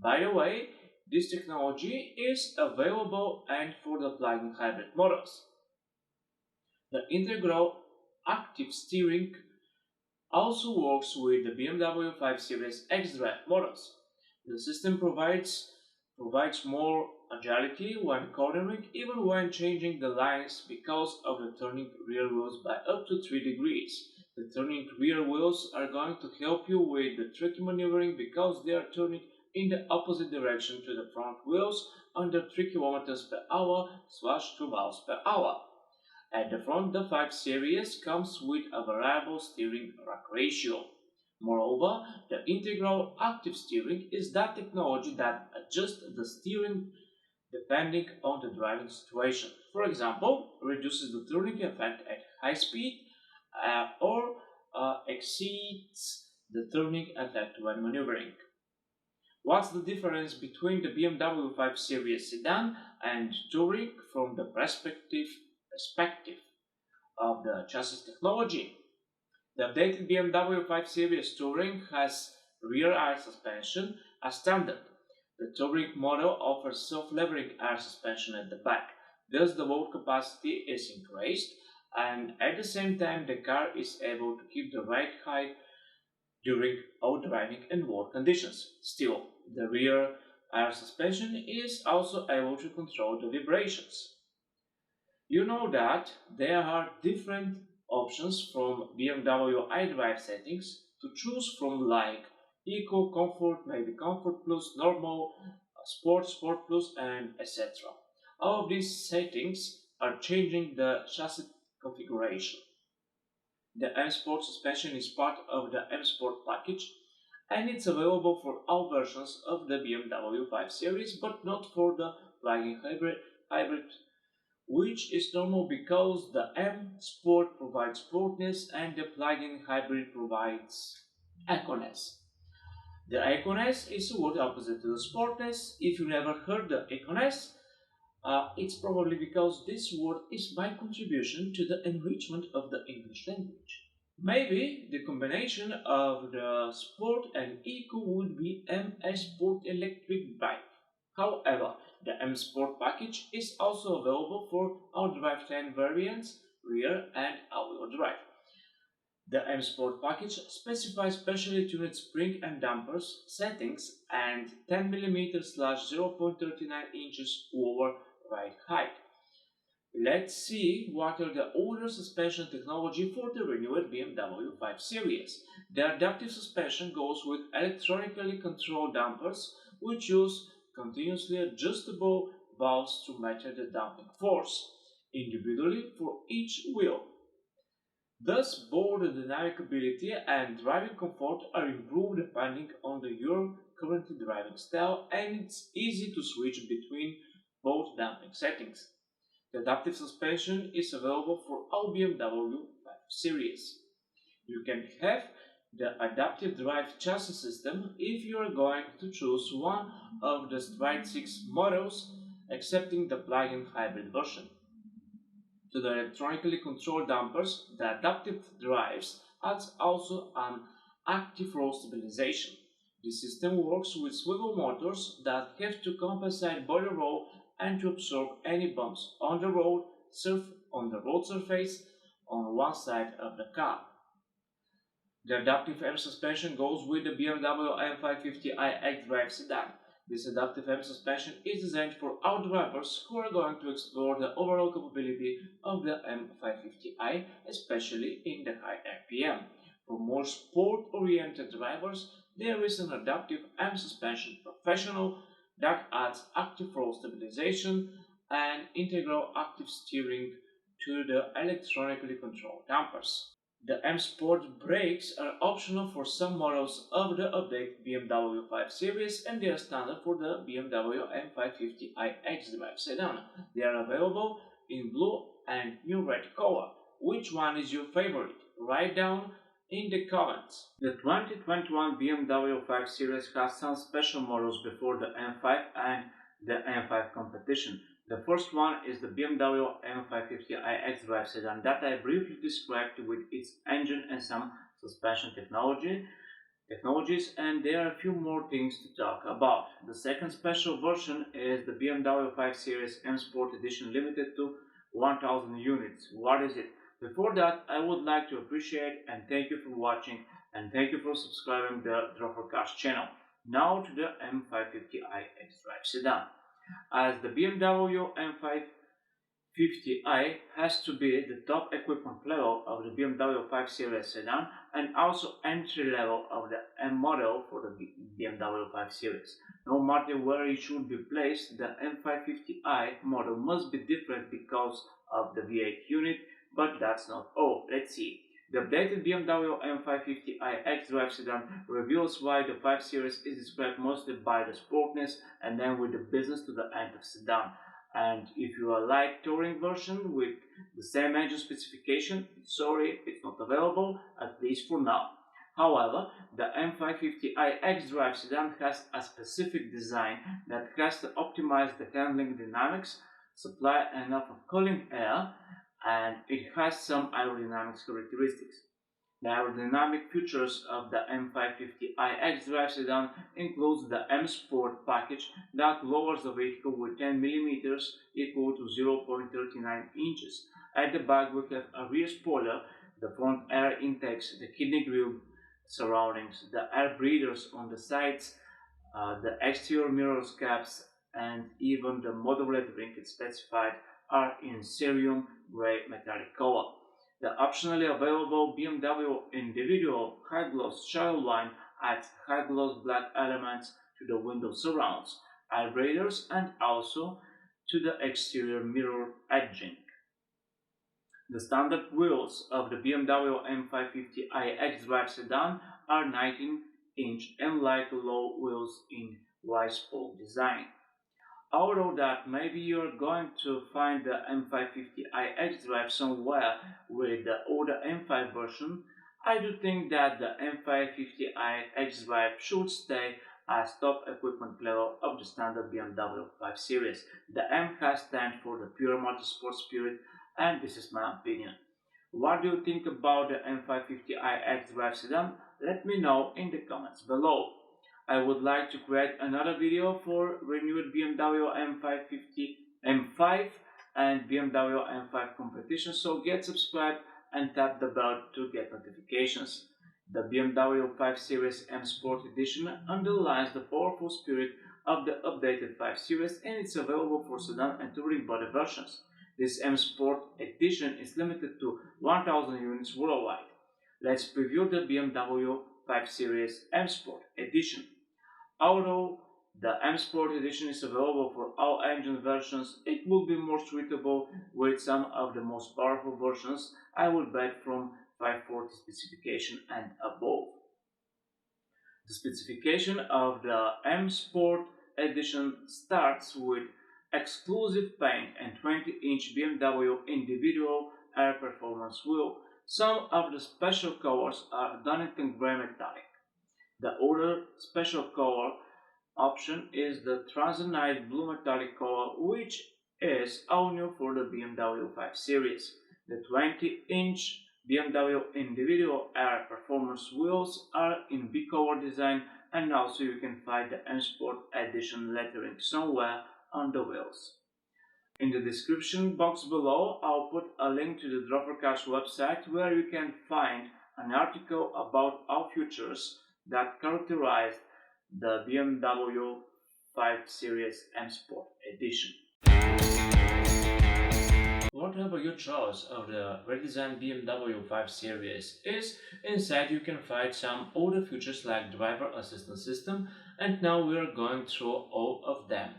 By the way, this technology is available and for the plug-in hybrid models. The integral active steering also works with the BMW 5 Series xDrive models. The system provides more agility when cornering, even when changing the lines because of the turning rear wheels by up to 3 degrees. The turning rear wheels are going to help you with the tricky maneuvering because they are turning in the opposite direction to the front wheels under 3 km/h/2 mph. At the front, the 5 Series comes with a variable steering rack ratio. Moreover, the integral active steering is that technology that adjusts the steering depending on the driving situation. For example, reduces the turning effect at high speed or exceeds the turning effect when maneuvering. What's the difference between the BMW 5 Series sedan and touring from the perspective of the chassis technology? The updated BMW 5 Series Touring has rear air suspension as standard. The Touring model offers self-leveling air suspension at the back, thus the load capacity is increased, and at the same time the car is able to keep the right height during out-driving and road conditions. Still, the rear air suspension is also able to control the vibrations. You know that there are different options from BMW eDrive settings to choose from, like Eco, Comfort, maybe Comfort Plus, Normal, Sport, Sport Plus, and etc. All of these settings are changing the chassis configuration. The M Sport suspension is part of the M Sport package, and it's available for all versions of the BMW 5 Series, but not for the plug-in hybrid, which is normal because the M Sport provides sportness and the plug-in hybrid provides econess. The econess is a word opposite to the sportness. If you never heard the econess, it's probably because this word is my contribution to the enrichment of the English language. Maybe the combination of the sport and eco would be MS Sport Electric Bike. However, the M Sport package is also available for all drivetrain variants, rear and all-wheel drive. The M Sport package specifies specially tuned spring and dampers settings and 10 mm/0.39 inches lower ride height. Let's see what are the older suspension technology for the renewed BMW 5 Series. The adaptive suspension goes with electronically controlled dampers, which use continuously adjustable valves to measure the damping force individually for each wheel. Thus, both the dynamic ability and driving comfort are improved depending on your current driving style, and it's easy to switch between both damping settings. The adaptive suspension is available for all BMW 5 Series. You can have the adaptive drive chassis system if you are going to choose one of the Stride 6 models, excepting the plug-in hybrid version. To the electronically controlled dampers, the adaptive drives adds also an active roll stabilization. This system works with swivel motors that have to compensate body roll and to absorb any bumps on the road surface on one side of the car. The adaptive M suspension goes with the BMW M550i xDrive sedan. This adaptive M suspension is designed for all drivers who are going to explore the overall capability of the M550i, especially in the high RPM. For more sport-oriented drivers, there is an adaptive M suspension professional that adds active roll stabilization and integral active steering to the electronically controlled dampers. The M Sport brakes are optional for some models of the updated BMW 5 Series, and they are standard for the BMW M550i xDrive sedan. They are available in blue and new red color. Which one is your favorite? Write down in the comments. The 2021 BMW 5 Series has some special models before the M5 and the M5 Competition. The first one is the BMW M550i xDrive sedan that I briefly described with its engine and some suspension technologies, and there are a few more things to talk about. The second special version is the BMW 5 Series M Sport Edition, limited to 1000 units. What is it? Before that, I would like to appreciate and thank you for watching, and thank you for subscribing to the Dro4Cars channel. Now to the M550i xDrive sedan. As the BMW M550 M550i has to be the top equipment level of the BMW 5 Series sedan and also entry level of the M model for the BMW 5 Series. No matter where it should be placed, the M550i model must be different because of the V8 unit, but that's not all. Let's see. The updated BMW M550i xDrive sedan reveals why the 5 Series is described mostly by the sportness and then with the business to the end of sedan. And if you are like touring version with the same engine specification, sorry, it's not available, at least for now. However, the M550i xDrive sedan has a specific design that has to optimize the handling dynamics, supply enough of cooling air, and it has some aerodynamics characteristics. The aerodynamic features of the M550i xDrive sedan includes the M Sport package that lowers the vehicle with 10 mm equal to 0.39 inches. At the back we have a rear spoiler, the front air intakes, the kidney grille surroundings, the air breathers on the sides, the exterior mirror caps, and even the model lettering it's specified are in cerium grey metallic color. The optionally available BMW individual high-gloss shadow line adds high-gloss black elements to the window surrounds, air breathers, and also to the exterior mirror edging. The standard wheels of the BMW M550i xDrive sedan are 19-inch M-like low wheels in Y-spoke design. Although that maybe you're going to find the M550i xDrive somewhere with the older M5 version, I do think that the M550i xDrive should stay as top equipment level of the standard BMW 5 Series. The M has stand for the pure motorsport spirit, and this is my opinion. What do you think about the M550i xDrive sedan? Let me know in the comments below. I would like to create another video for renewed BMW M5 and BMW M5 Competition, so get subscribed and tap the bell to get notifications. The BMW 5 Series M Sport Edition underlines the powerful spirit of the updated 5 Series, and it's available for sedan and touring body versions. This M Sport Edition is limited to 1000 units worldwide. Let's preview the BMW 5 Series M Sport Edition. Although the M Sport Edition is available for all engine versions, it will be more suitable with some of the most powerful versions, I would bet from 540 specification and above. The specification of the M Sport Edition starts with exclusive paint and 20-inch BMW individual air performance wheel. Some of the special colors are Donington grey metallic. The other special color option is the Transonite blue metallic color, which is all new for the BMW 5 Series. The 20-inch BMW individual air performance wheels are in B-color design, and also you can find the M Sport Edition lettering somewhere on the wheels. In the description box below, I'll put a link to the Dro4Cars website where you can find an article about all features that characterize the BMW 5 Series M Sport Edition. Whatever your choice of the redesigned BMW 5 Series is, inside you can find some older features like driver assistance system, and now we are going through all of them.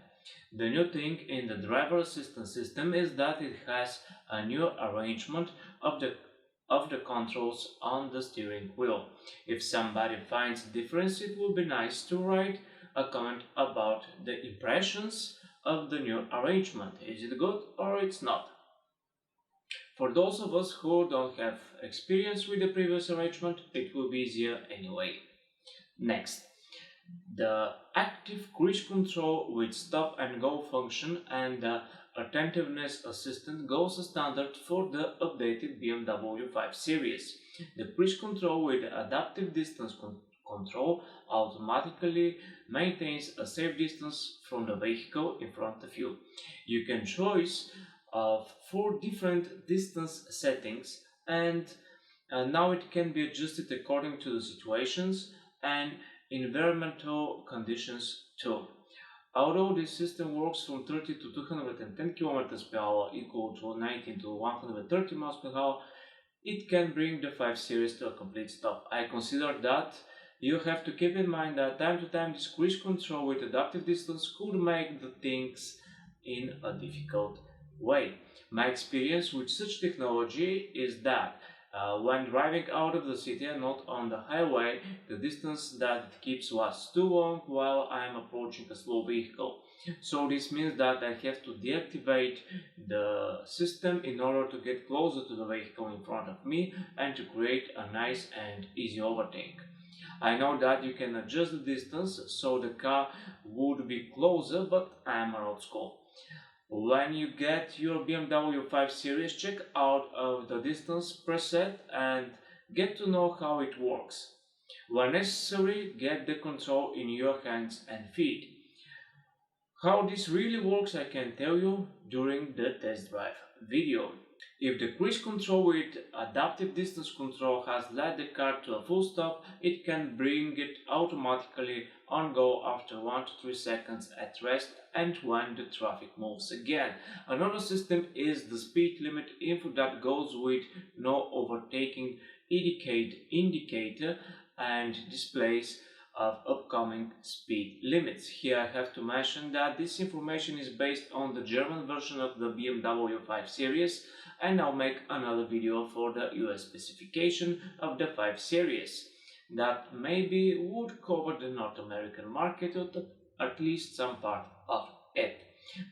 The new thing in the driver assistance system is that it has a new arrangement of the controls on the steering wheel. If somebody finds difference, it would be nice to write a comment about the impressions of the new arrangement. Is it good or it's not? For those of us who don't have experience with the previous arrangement, it will be easier anyway. Next, the active cruise control with stop and go function and the attentiveness assistant goes standard for the updated BMW 5 Series. The cruise control with adaptive distance control automatically maintains a safe distance from the vehicle in front of you. You can choose of 4 different distance settings, and now it can be adjusted according to the situations and environmental conditions too. Although this system works from 30 to 210 km per hour, equal to 90 to 130 miles per hour, it can bring the 5 Series to a complete stop. I consider that you have to keep in mind that time to time this cruise control with adaptive distance could make the things in a difficult way. My experience with such technology is that when driving out of the city and not on the highway, the distance that it keeps was too long while I am approaching a slow vehicle. So this means that I have to deactivate the system in order to get closer to the vehicle in front of me and to create a nice and easy overtake. I know that you can adjust the distance so the car would be closer, but I am an old school. When you get your BMW 5 Series, check out the distance preset and get to know how it works. When necessary, get the control in your hands and feet. How this really works I can tell you during the test drive video. If the cruise control with adaptive distance control has led the car to a full stop, it can bring it automatically on go after 1 to 3 seconds at rest and when the traffic moves again. Another system is the speed limit info that goes with no overtaking indicator and displays of upcoming speed limits. Here I have to mention that this information is based on the German version of the BMW 5 Series, and I'll make another video for the US specification of the 5 Series that maybe would cover the North American market or at least some part of it.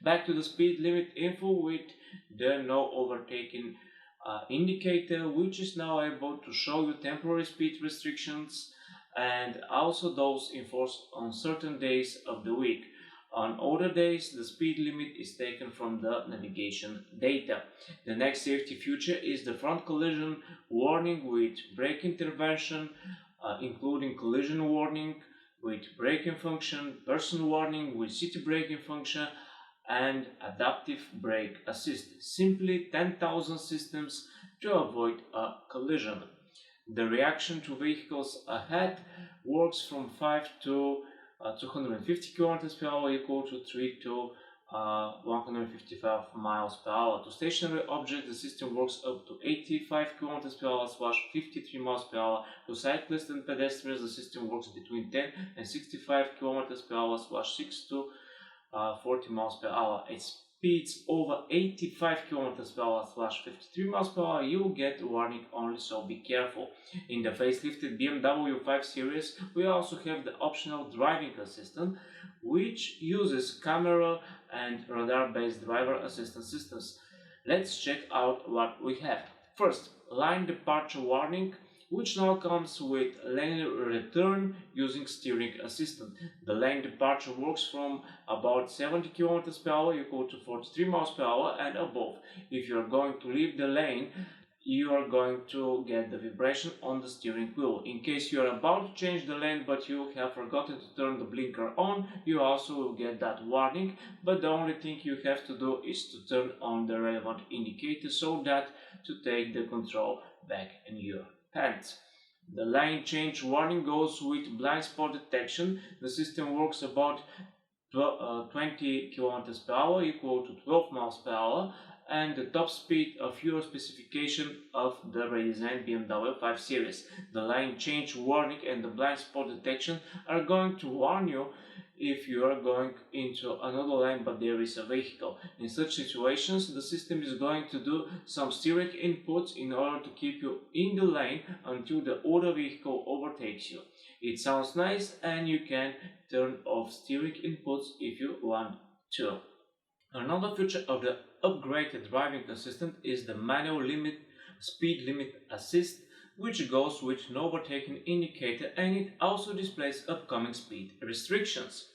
Back to the speed limit info with the no overtaking indicator, which is now able to show you temporary speed restrictions and also those enforced on certain days of the week. On other days, the speed limit is taken from the navigation data. The next safety feature is the front collision warning with brake intervention, including collision warning with braking function, person warning with city braking function, and adaptive brake assist. Simply 10,000 systems to avoid a collision. The reaction to vehicles ahead works from 5 to 250 km per hour, equal to 3 to 155 miles per hour. To stationary objects, the system works up to 85 km per hour / 53 miles per hour. To cyclists and pedestrians, the system works between 10 and 65 km per hour / 6 to 40 miles per hour. At speeds over 85 km per hour / 53 miles per hour, you will get warning only, so be careful. In the facelifted BMW 5 Series, we also have the optional driving assistant, which uses camera and radar-based driver assistance systems. Let's check out what we have. First, lane departure warning, which now comes with lane return using steering assistant. The lane departure works from about 70 km per hour, equal to 43 miles per hour and above. If you are going to leave the lane, you are going to get the vibration on the steering wheel. In case you are about to change the lane but you have forgotten to turn the blinker on, you also will get that warning, but the only thing you have to do is to turn on the relevant indicator so that to take the control back in your hands. The lane change warning goes with blind spot detection. The system works about 20 km per hour, equal to 12 miles per hour, and the top speed of your specification of the redesigned BMW 5 Series. The lane change warning and the blind spot detection are going to warn you if you are going into another lane but there is a vehicle. In such situations, the system is going to do some steering inputs in order to keep you in the lane until the other vehicle overtakes you. It sounds nice, and you can turn off steering inputs if you want to. Another feature of the upgraded driving assistant is the manual speed limit assist, which goes with no overtaking indicator, and it also displays upcoming speed restrictions.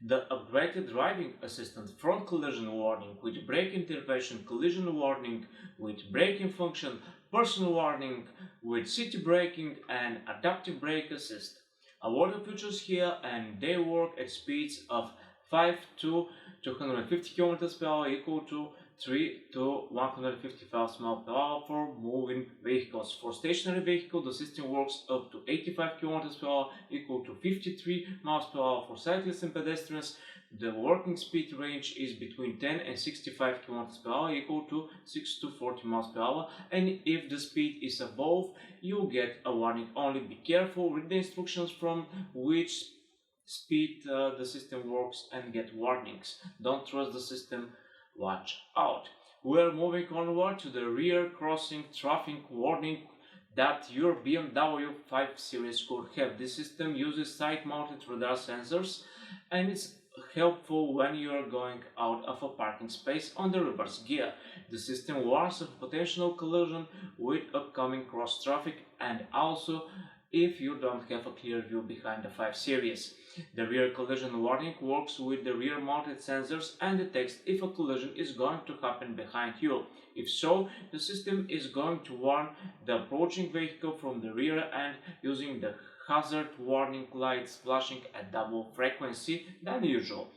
The upgraded driving assistant front collision warning with brake intervention, collision warning with braking function, person warning with city braking, and adaptive brake assist. Other features here, and they work at speeds of 5 to 250 km per hour, equal to 3 to 155 miles per hour for moving vehicles. For stationary vehicles, the system works up to 85 km per hour, equal to 53 miles per hour. For cyclists and pedestrians, The working speed range is between 10 and 65 km per hour, equal to 6 to 40 miles per hour, and if the speed is above, you get a warning. Only be careful, read the instructions from which speed the system works and get warnings. Don't trust the system, watch out. We're moving onward to the rear crossing traffic warning that your BMW 5 Series could have. This system uses side-mounted radar sensors and it's helpful when you are going out of a parking space on the reverse gear. The system warns of potential collision with upcoming cross traffic and also if you don't have a clear view behind the 5 Series. The rear collision warning works with the rear mounted sensors and detects if a collision is going to happen behind you. If so, the system is going to warn the approaching vehicle from the rear end using the hazard warning lights flashing at double frequency than usual.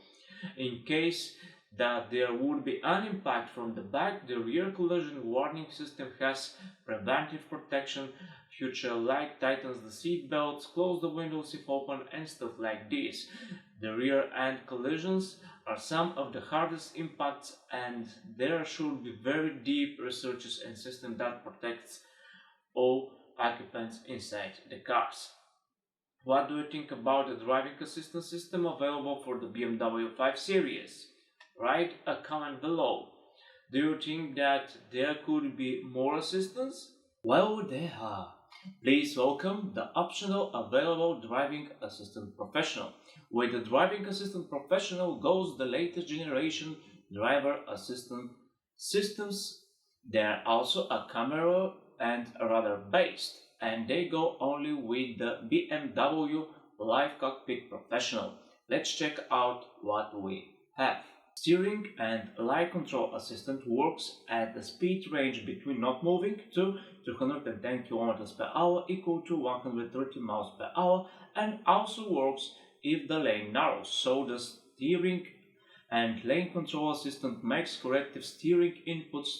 In case that there would be an impact from the back, the rear collision warning system has preventive protection feature like tightens the seat belts, close the windows if open and stuff like this. The rear end collisions are some of the hardest impacts and there should be very deep researches and system that protects all occupants inside the cars. What do you think about the driving assistance system available for the BMW 5 Series? Write a comment below. Do you think that there could be more assistance? Well, there are. Please welcome the optional available Driving Assistant Professional. With the Driving Assistant Professional goes the latest generation driver assistant systems. They are also a camera and radar based, and they go only with the BMW Live Cockpit Professional. Let's check out what we have. Steering and light control assistant works at a speed range between not moving to 210 km per hour equal to 130 miles per hour and also works if the lane narrows, so the steering and lane control assistant makes corrective steering inputs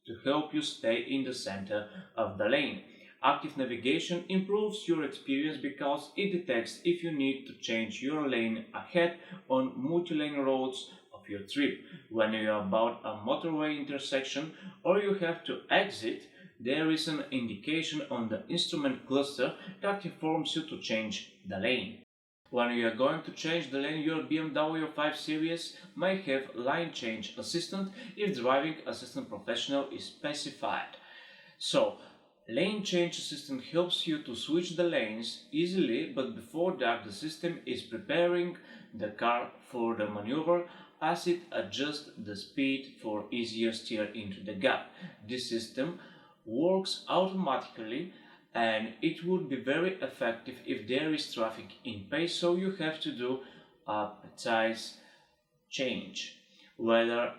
to help you stay in the center of the lane. Active navigation improves your experience because it detects if you need to change your lane ahead on multi-lane roads of your trip. When you are about a motorway intersection or you have to exit, there is an indication on the instrument cluster that informs you to change the lane. When you are going to change the lane, your BMW 5 Series may have Line Change Assistant if Driving Assistant Professional is specified. So, Lane Change Assistant helps you to switch the lanes easily, but before that the system is preparing the car for the maneuver as it adjusts the speed for easier steer into the gap. This system works automatically and it would be very effective if there is traffic in pace, so you have to do a precise change. Whether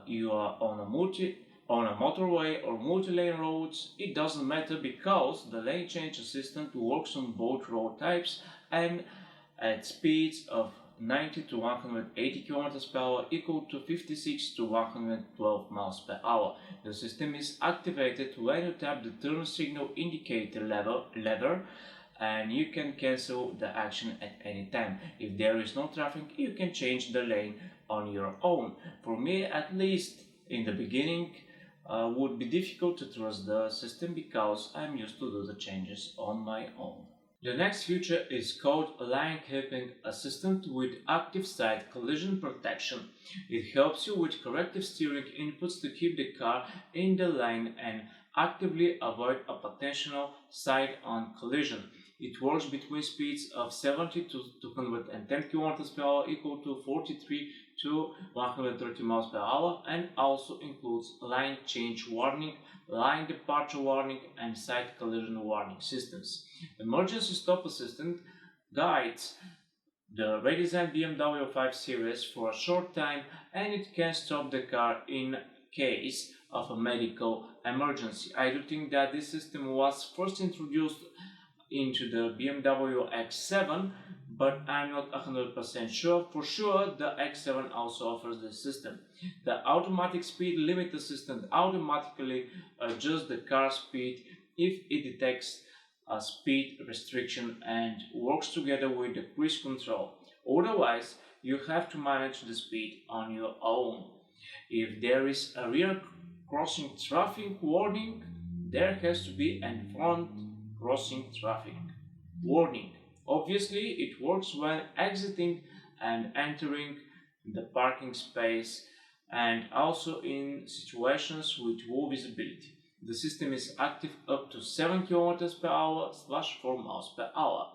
you are on a motorway or multi-lane roads, it doesn't matter because the lane change assistant works on both road types and at speeds of 90 to 180 km per hour equal to 56 to 112 miles per hour. The system is activated when you tap the turn signal indicator lever and you can cancel the action at any time. If there is no traffic, you can change the lane on your own. For me, at least in the beginning, would be difficult to trust the system because I'm used to do the changes on my own. The next feature is called Lane Keeping Assistant with Active Side Collision Protection. It helps you with corrective steering inputs to keep the car in the lane and actively avoid a potential side-on collision. It works between speeds of 70 to 210 km per hour equal to 43 to 130 miles per hour and also includes line change warning, line departure warning and side collision warning systems. Emergency stop assistant guides the redesigned BMW 5 Series for a short time and it can stop the car in case of a medical emergency. I do think that this system was first introduced into the BMW X7, but I'm not 100% sure. For sure, the X7 also offers this system. The automatic speed limit assistant automatically adjusts the car speed if it detects a speed restriction and works together with the cruise control. Otherwise, you have to manage the speed on your own. If there is a rear crossing traffic warning, there has to be a front crossing traffic warning. Obviously, it works when exiting and entering the parking space and also in situations with low visibility. The system is active up to 7 km/h/4 mph.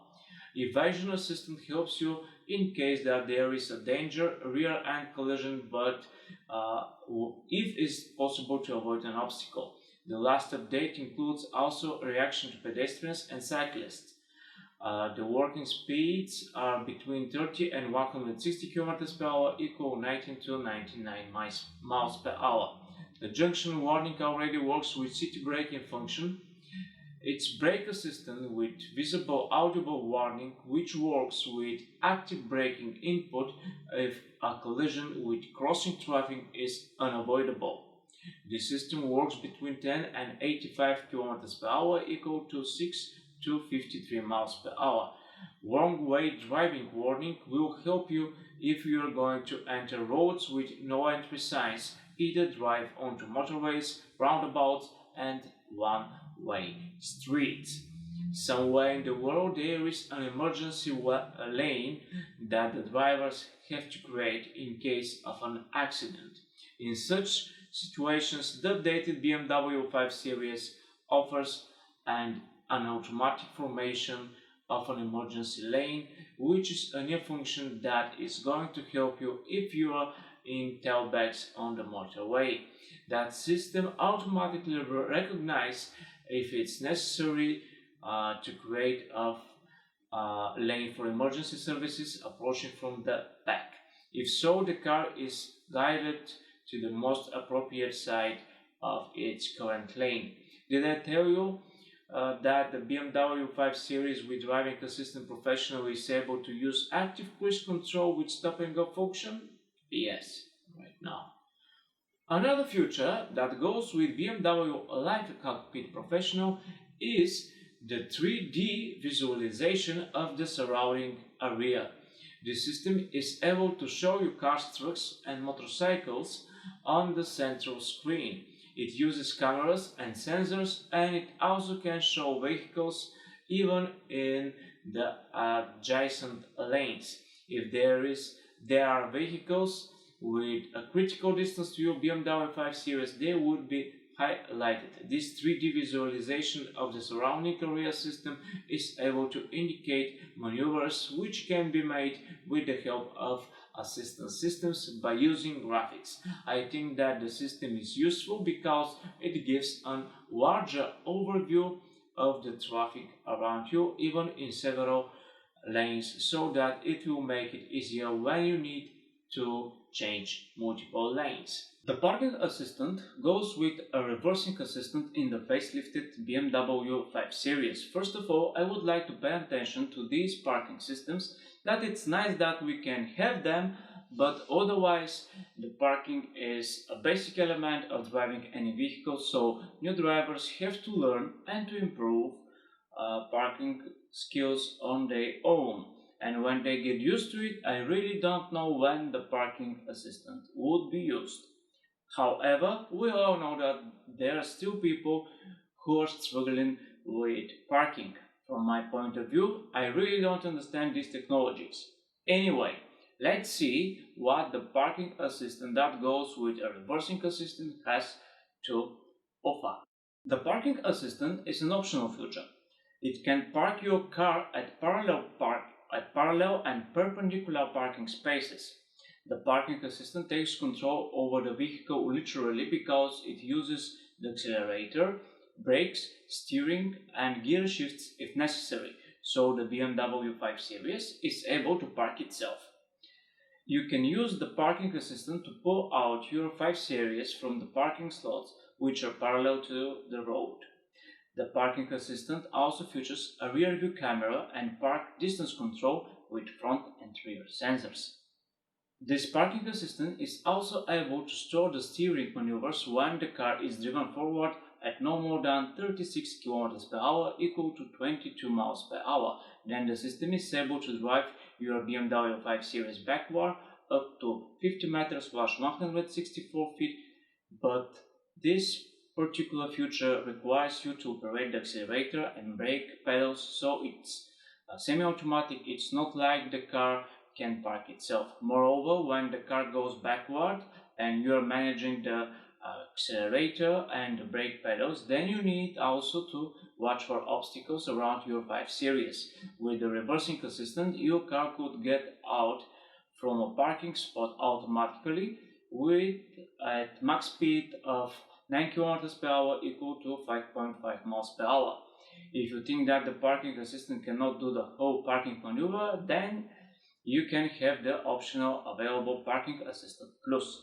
Evasion assistant helps you in case that there is a danger rear-end collision, but if it's possible to avoid an obstacle. The last update includes also reaction to pedestrians and cyclists. The working speeds are between 30 and 160 km/h, equal 19 to 99 mph. The junction warning already works with city braking function. It's brake assistant with visible audible warning, which works with active braking input if a collision with crossing traffic is unavoidable. The system works between 10 and 85 km/h, equal to 6 to 53 mph. Wrong way driving warning will help you if you are going to enter roads with no entry signs, either drive onto motorways, roundabouts and one-way streets. Somewhere in the world there is an emergency lane that the drivers have to create in case of an accident. In such situations, the updated BMW 5 Series offers an automatic formation of an emergency lane, which is a new function that is going to help you if you are in tailbacks on the motorway. That system automatically recognizes if it's necessary to create a lane for emergency services approaching from the back. If so, the car is guided to the most appropriate side of its current lane. Did I tell you that the BMW 5 Series with driving assistant professional is able to use active cruise control with stop and go function? Yes, right now. Another feature that goes with BMW Live Cockpit Professional is the 3D visualization of the surrounding area. The system is able to show you cars, trucks and motorcycles on the central screen. It uses cameras and sensors, and it also can show vehicles even in the adjacent lanes. If there are vehicles with a critical distance to your BMW 5 Series, they would be highlighted. This 3D visualization of the surrounding area system is able to indicate maneuvers which can be made with the help of assistance systems by using graphics. I think that the system is useful because it gives a larger overview of the traffic around you, even in several lanes, so that it will make it easier when you need to change multiple lanes. The parking assistant goes with a reversing assistant in the facelifted BMW 5 Series. First of all, I would like to pay attention to these parking systems, that it's nice that we can have them, but otherwise the parking is a basic element of driving any vehicle, so new drivers have to learn and to improve parking skills on their own. And when they get used to it, I really don't know when the parking assistant would be used. However, we all know that there are still people who are struggling with parking. From my point of view, I really don't understand these technologies. Anyway, let's see what the parking assistant that goes with a reversing assistant has to offer. The parking assistant is an optional feature. It can park your car at parallel and perpendicular parking spaces. The parking assistant takes control over the vehicle literally because it uses the accelerator, brakes, steering and gear shifts if necessary, so the BMW 5 Series is able to park itself. You can use the parking assistant to pull out your 5 Series from the parking slots which are parallel to the road. The parking assistant also features a rear view camera and park distance control with front and rear sensors. This parking assistant is also able to store the steering maneuvers when the car is driven forward at no more than 36 km/h, equal to 22 mph. then the system is able to drive your BMW 5 Series backward up to 50 meters / 164 feet, but this particular feature requires you to operate the accelerator and brake pedals, so it's semi-automatic. It's not like the car can park itself. Moreover, when the car goes backward and you are managing the accelerator and the brake pedals, then you need also to watch for obstacles around your 5 Series. With the reversing assistant, your car could get out from a parking spot automatically with at max speed of 9 km per hour equal to 5.5 miles per hour. If you think that the parking assistant cannot do the whole parking maneuver, then you can have the optional available Parking Assistant Plus.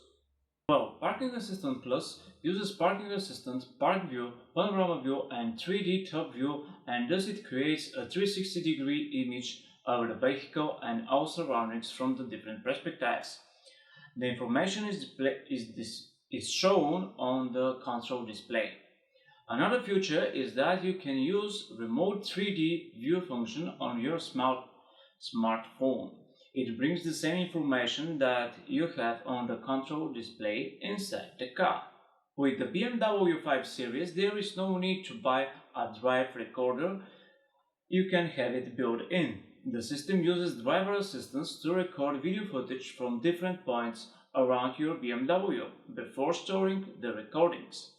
Well, Parking Assistant Plus uses Parking Assistant, Park View, Panorama View and 3D Top View, and thus it creates a 360-degree image of the vehicle and all surroundings from the different perspectives. The information is shown on the console display. Another feature is that you can use Remote 3D View function on your smartphone. It brings the same information that you have on the control display inside the car. With the BMW 5 Series, there is no need to buy a drive recorder. You can have it built in. The system uses driver assistance to record video footage from different points around your BMW before storing the recordings.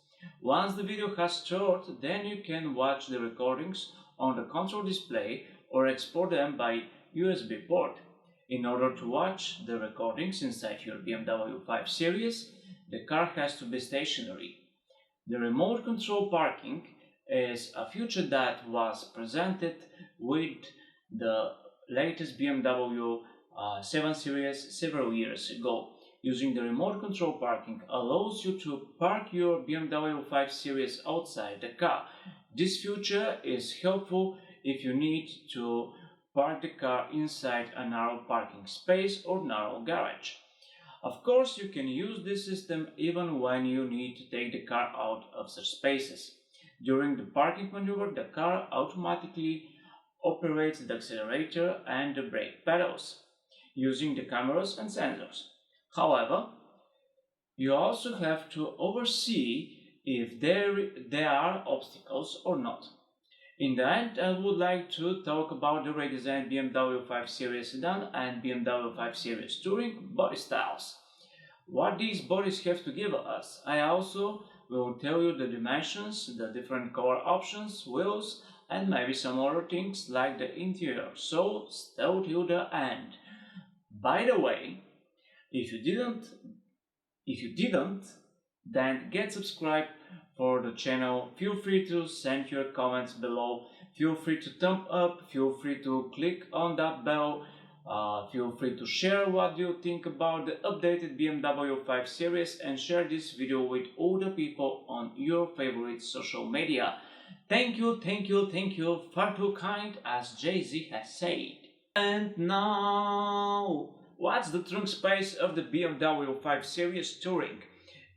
Once the video has stored, then you can watch the recordings on the console display or export them by USB port. In order to watch the recordings inside your BMW 5 Series, the car has to be stationary. The remote control parking is a feature that was presented with the latest BMW 7 Series several years ago. Using the remote control parking allows you to park your BMW 5 Series outside the car. This feature is helpful if you need to park the car inside a narrow parking space or narrow garage. Of course, you can use this system even when you need to take the car out of such spaces. During the parking maneuver, the car automatically operates the accelerator and the brake pedals using the cameras and sensors. However, you also have to oversee if there are obstacles or not. In the end, I would like to talk about the redesigned BMW 5 Series Sedan and BMW 5 Series Touring body styles. What these bodies have to give us. I also will tell you the dimensions, the different color options, wheels, and maybe some other things like the interior, so stay till the end. By the way, if you didn't, then get subscribed for the channel. Feel free to send your comments below. Feel free to thumb up. Feel free to click on that bell. Feel free to share what you think about the updated BMW 5 Series and share this video with all the people on your favorite social media. Thank you, far too kind, as Jay-Z has said. And now, what's the trunk space of the BMW 5 Series Touring?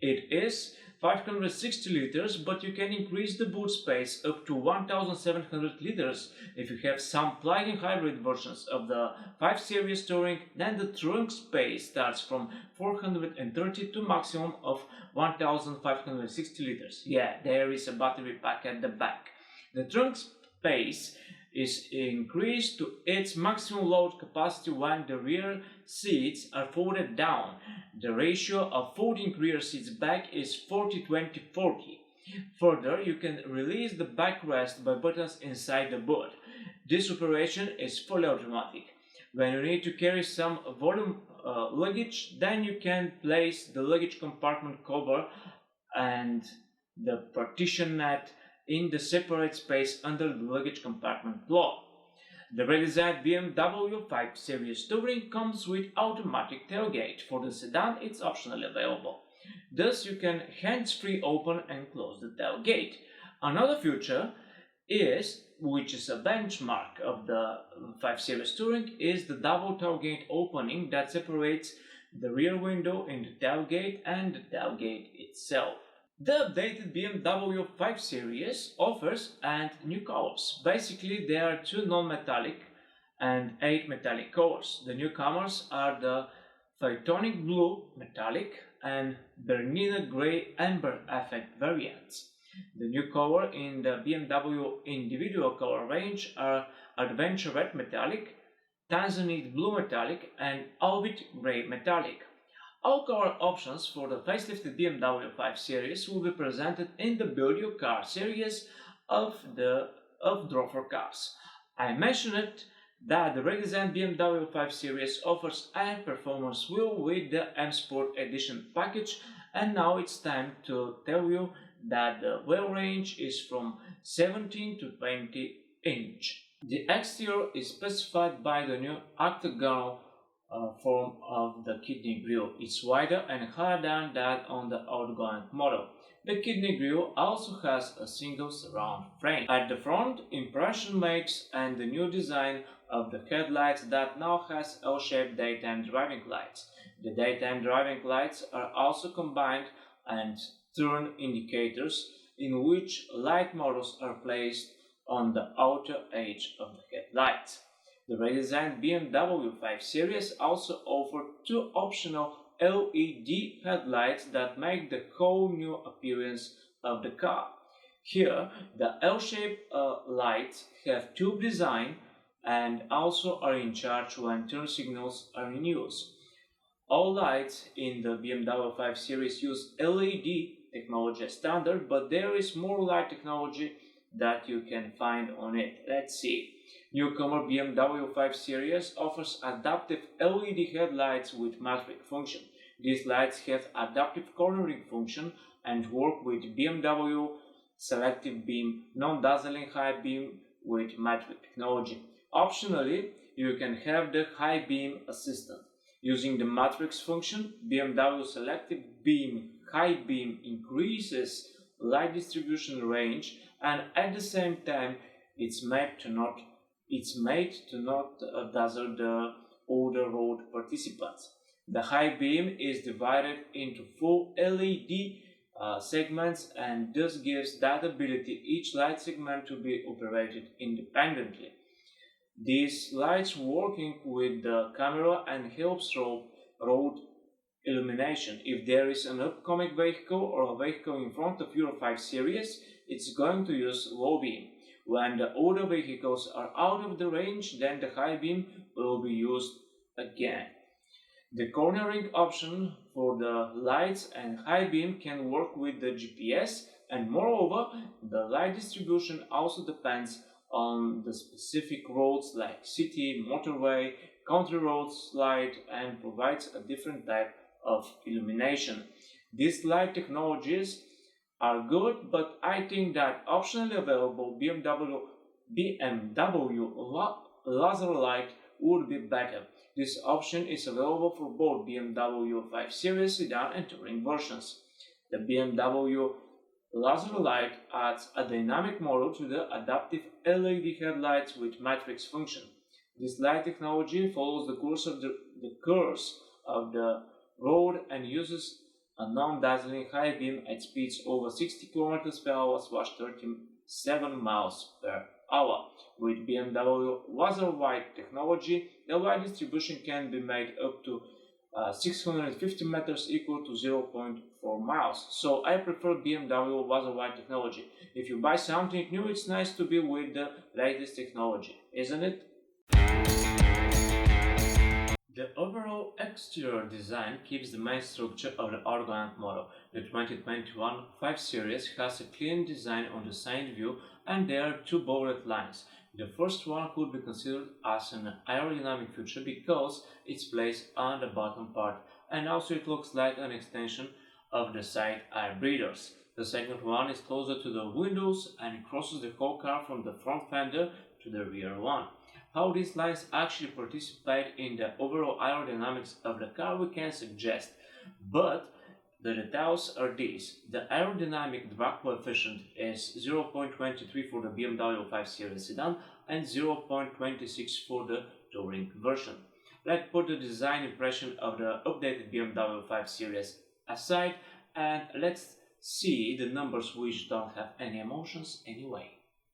It is 560 liters, but you can increase the boot space up to 1700 liters. If you have some plug-in hybrid versions of the 5 Series Touring, then the trunk space starts from 430 to maximum of 1560 liters. Yeah, there is a battery pack at the back. The trunk space is increased to its maximum load capacity when the rear seats are folded down. The ratio of folding rear seats back is 40-20-40. Further, you can release the backrest by buttons inside the boot. This operation is fully automatic. When you need to carry some volume luggage, then you can place the luggage compartment cover and the partition net in the separate space under the luggage compartment floor. The redesigned BMW 5 Series Touring comes with automatic tailgate. For the sedan, it's optionally available. Thus, you can hands-free open and close the tailgate. Another feature which is a benchmark of the 5 Series Touring, is the double tailgate opening that separates the rear window in the tailgate and the tailgate itself. The updated BMW 5 Series offers new colors. Basically, there are two non-metallic and 8 metallic colors. The newcomers are the Phaetonic Blue Metallic and Bernina Grey Amber Effect variants. The new color in the BMW individual color range are Adventure Red Metallic, Tanzanite Blue Metallic, and Alvit Grey Metallic. All color options for the facelifted BMW 5 Series will be presented in the Build Your Car series of Dro4Cars. I mentioned that the redesigned BMW 5 Series offers a performance wheel with the M Sport Edition package, and now it's time to tell you that the wheel range is from 17 to 20 inch. The exterior is specified by the new octagonal form of the kidney grille. It's wider and higher than that on the outgoing model. The kidney grille also has a single surround frame. At the front, impression makes and the new design of the headlights that now has L-shaped daytime driving lights. The daytime driving lights are also combined and turn indicators in which light models are placed on the outer edge of the headlights. The redesigned BMW 5 Series also offers two optional LED headlights that make the whole new appearance of the car. Here, the L-shaped lights have tube design and also are in charge when turn signals are in use. All lights in the BMW 5 Series use LED technology as standard, but there is more light technology that you can find on it. Let's see. Newcomer BMW 5 Series offers adaptive LED headlights with matrix function. These lights have adaptive cornering function and work with BMW selective beam, non-dazzling high beam with matrix technology. Optionally, you can have the high beam assistant. Using the matrix function, BMW selective beam high beam increases light distribution range, and at the same time it's made to not dazzle the older road participants. The high beam is divided into 4 LED segments and thus gives that ability each light segment to be operated independently. These lights working with the camera and helps road illumination. If there is an upcoming vehicle or a vehicle in front of your 5 Series, it's going to use low beam. When the older vehicles are out of the range, then the high beam will be used again. The cornering option for the lights and high beam can work with the GPS, and moreover, the light distribution also depends on the specific roads like city, motorway, country roads light, and provides a different type of illumination. These light technologies are good, but I think that optionally available BMW laser light would be better. This option is available for both BMW 5 Series sedan and touring versions. The BMW laser light adds a dynamic model to the adaptive LED headlights with matrix function. This light technology follows the course of the road and uses a non-dazzling high beam at speeds over 60 km per hour / 37 miles per hour. With BMW laser light technology, the light distribution can be made up to 650 meters equal to 0.4 miles. So I prefer BMW laser light technology. If you buy something new, it's nice to be with the latest technology, isn't it? The overall exterior design keeps the main structure of the orthogonal model. The 2021 5 Series has a clean design on the side view, and there are two bolded lines. The first one could be considered as an aerodynamic feature because it's placed on the bottom part, and also it looks like an extension of the side air breathers. The second one is closer to the windows and crosses the whole car from the front fender to the rear one. How these lines actually participate in the overall aerodynamics of the car we can suggest, but the details are these. The aerodynamic drag coefficient is 0.23 for the BMW 5 Series sedan and 0.26 for the touring version. Let's put the design impression of the updated BMW 5 Series aside and let's see the numbers which don't have any emotions anyway.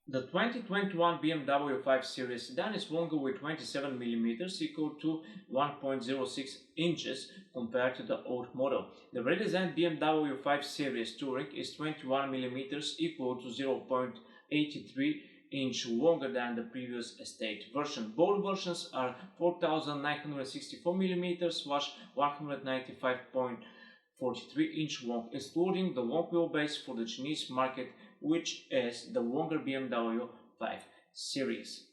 The 2021 BMW 5 Series sedan is longer with 27 mm, equal to 1.06 inches compared to the old model. The redesigned BMW 5 Series Touring is 21 mm, equal to 0.83 inch longer than the previous estate version. Both versions are 4,964 mm slash 195.43 inch long, excluding the long wheelbase for the Chinese market, which is the longer BMW 5 Series.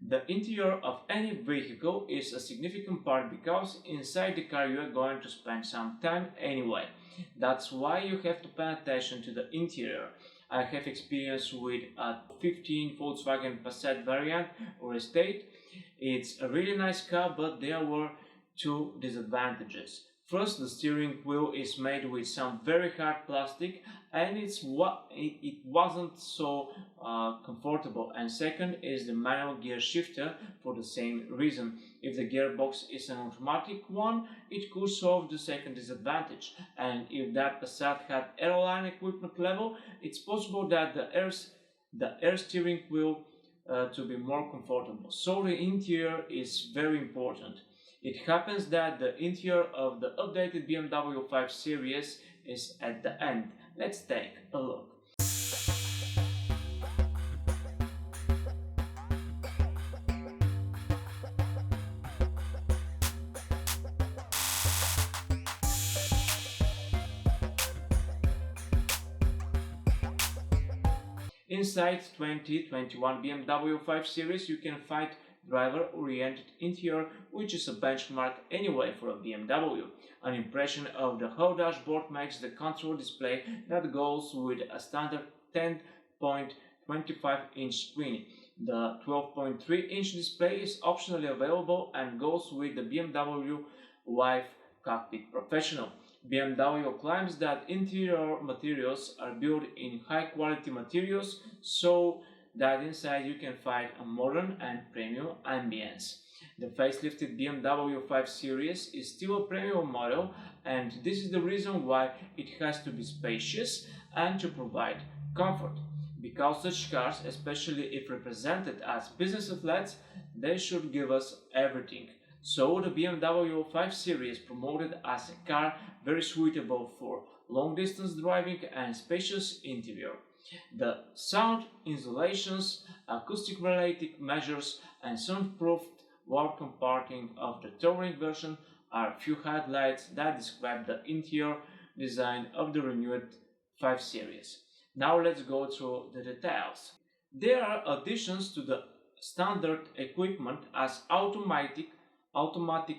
The interior of any vehicle is a significant part because inside the car you are going to spend some time anyway. That's why you have to pay attention to the interior. I have experience with a 15 Volkswagen Passat variant or estate. It's a really nice car, but there were two disadvantages. First, the steering wheel is made with some very hard plastic and it wasn't so comfortable. And second is the manual gear shifter for the same reason. If the gearbox is an automatic one, it could solve the second disadvantage. And if that Passat had airline equipment level, it's possible that the air steering wheel to be more comfortable. So the interior is very important. It happens that the interior of the updated BMW 5 Series is at the end. Let's take a look. Inside 2021 BMW 5 Series you can find driver-oriented interior, which is a benchmark anyway for a BMW. An impression of the whole dashboard makes the control display that goes with a standard 10.25-inch screen. The 12.3-inch display is optionally available and goes with the BMW Live Cockpit Professional. BMW claims that interior materials are built in high-quality materials, so that inside you can find a modern and premium ambience. The facelifted BMW 5 Series is still a premium model, and this is the reason why it has to be spacious and to provide comfort. Because such cars, especially if represented as business athletes, they should give us everything. So the BMW 5 Series promoted as a car very suitable for long-distance driving and spacious interior. The sound insulations, acoustic-related measures, and soundproofed welcome parking of the touring version are few highlights that describe the interior design of the renewed 5 Series. Now let's go through the details. There are additions to the standard equipment as automatic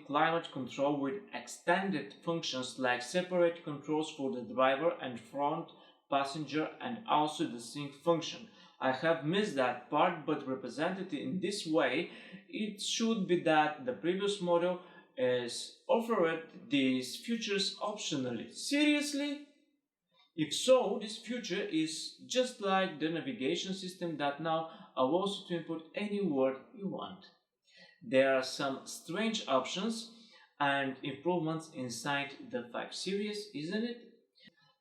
climate control with extended functions like separate controls for the driver and front passenger and also the sync function. I have missed that part, but represented in this way, it should be that the previous model is offered these features optionally. Seriously? If so, this feature is just like the navigation system that now allows you to input any word you want. There are some strange options and improvements inside the 5 Series, isn't it?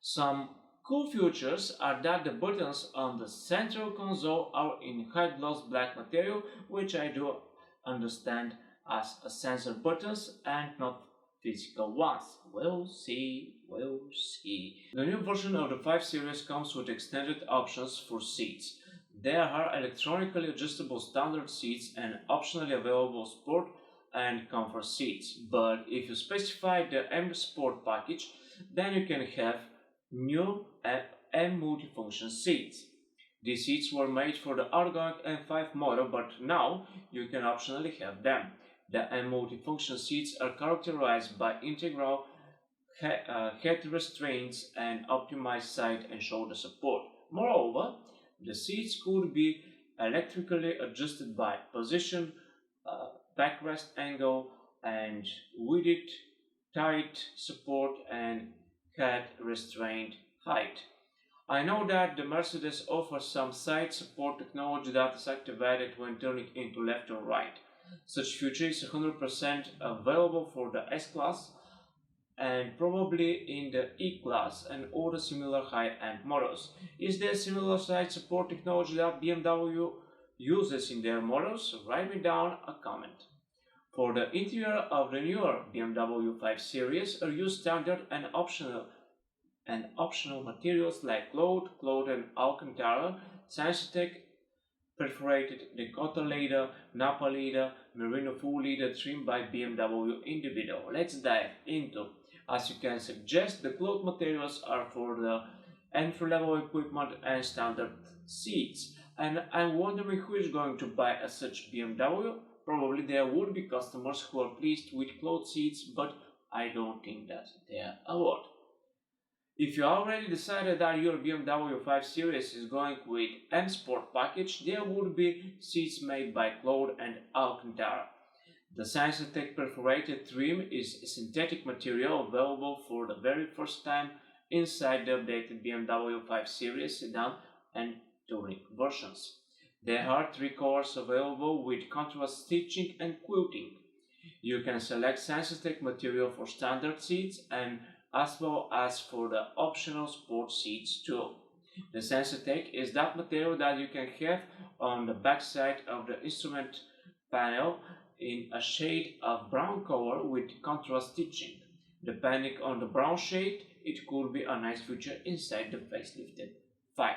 Some cool features are that the buttons on the central console are in high gloss black material, which I do understand as a sensor buttons and not physical ones. We'll see. The new version of the 5 Series comes with extended options for seats. There are electronically adjustable standard seats and optionally available sport and comfort seats. But if you specify the M Sport package, then you can have new M multifunction seats. These seats were made for the outgoing M5 model, but now you can optionally have them. The M multifunction seats are characterized by integral head restraints and optimized side and shoulder support. Moreover, the seats could be electrically adjusted by position, backrest angle, and with it, tight support and head restraint height. I know that the Mercedes offers some side support technology that is activated when turning into left or right. Such feature is 100% available for the S-Class, and probably in the E-Class and other similar high-end models. Is there similar side support technology that BMW uses in their models? Write me down a comment. For the interior of the newer BMW 5 Series are used standard and optional materials like cloth and Alcantara, Sensitech perforated Dakota leather, Napa leather, Merino full leather trim by BMW in the video. Let's dive into. As you can suggest, the cloth materials are for the entry-level equipment and standard seats. And I'm wondering who is going to buy a such BMW. Probably there would be customers who are pleased with cloth seats, but I don't think that they are a lot. If you already decided that your BMW 5 Series is going with M Sport package, there would be seats made by cloth and Alcantara. The Sensitech perforated trim is a synthetic material available for the very first time inside the updated BMW 5 Series sedan and touring versions. There are 3 colors available with contrast stitching and quilting. You can select Sensitech material for standard seats and as well as for the optional sport seats too. The Sensitech is that material that you can have on the back side of the instrument panel in a shade of brown color with contrast stitching. Depending on the brown shade, it could be a nice feature inside the facelifted 5.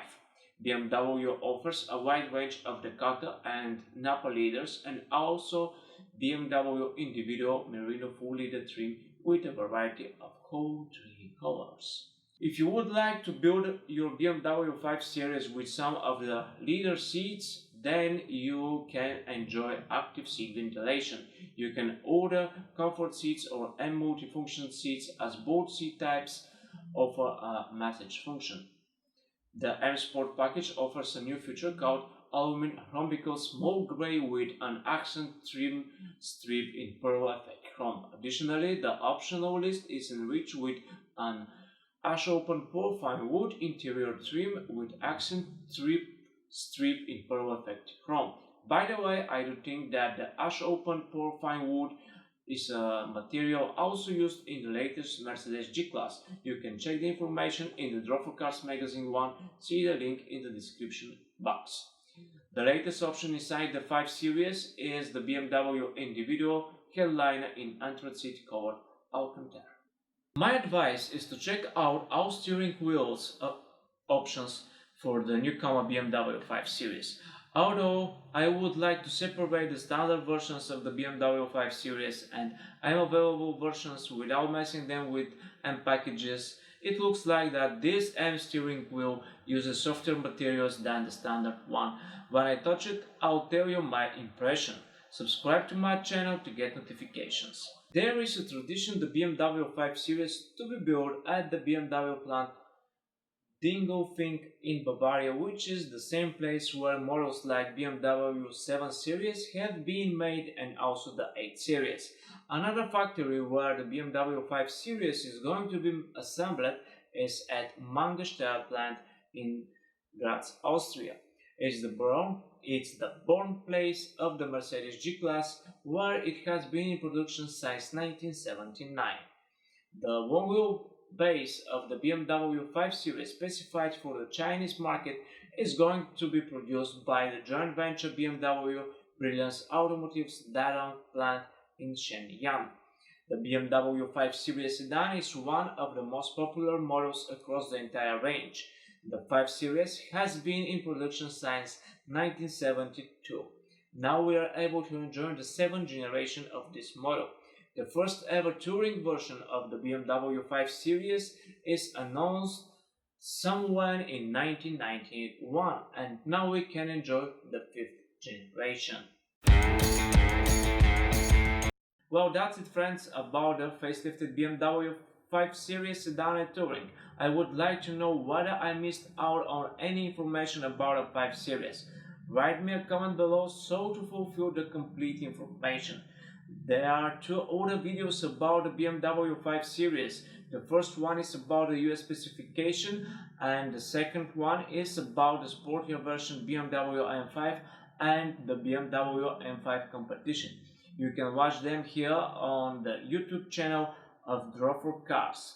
BMW offers a wide range of Dakota and Napa leathers and also BMW individual merino full leather trim with a variety of cool 3 colors. If you would like to build your BMW 5 Series with some of the leather seats, then you can enjoy active seat ventilation. You can order comfort seats or M multifunction seats as both seat types offer a massage function. The M Sport package offers a new feature called aluminum rhombical small grey with an accent trim strip in pearl effect chrome. Additionally, the optional list is enriched with an ash open pole fine wood interior trim with accent strip in pearl effect chrome. By the way, I do think that the ash open pole fine wood is a material also used in the latest Mercedes G-Class. You can check the information in the Dro4Cars magazine 1, see the link in the description box. The latest option inside the 5 Series is the BMW individual headliner in anthracite colored Alcantara. My advice is to check out all steering wheels options for the newcomer BMW 5 Series. Although I would like to separate the standard versions of the BMW 5 Series and M available versions without messing them with M packages, it looks like that this M steering wheel uses softer materials than the standard one. When I touch it, I'll tell you my impression. Subscribe to my channel to get notifications. There is a tradition the BMW 5 Series to be built at the BMW plant Dingolfing in Bavaria, which is the same place where models like BMW 7 Series have been made and also the 8 Series. Another factory where the BMW 5 Series is going to be assembled is at Mangelstadt plant in Graz, Austria. It's the birthplace of the Mercedes G-Class, where it has been in production since 1979. The one-wheel base of the BMW 5 Series specified for the Chinese market is going to be produced by the joint venture BMW Brilliance Automotive's Dadong plant in Shenyang. The BMW 5 Series sedan is one of the most popular models across the entire range. The 5 Series has been in production since 1972. Now we are able to enjoy the 7th generation of this model. The first ever touring version of the BMW 5 Series is announced somewhere in 1991, and now we can enjoy the 5th generation. Well, that's it, friends, about the facelifted BMW 5 Series sedan and touring. I would like to know whether I missed out on any information about the 5 Series. Write me a comment below so to fulfill the complete information. There are 2 other videos about the BMW 5 Series. The first one is about the US specification and the second one is about the sportier version BMW M5 and the BMW M5 Competition. You can watch them here on the YouTube channel of Dro4Cars.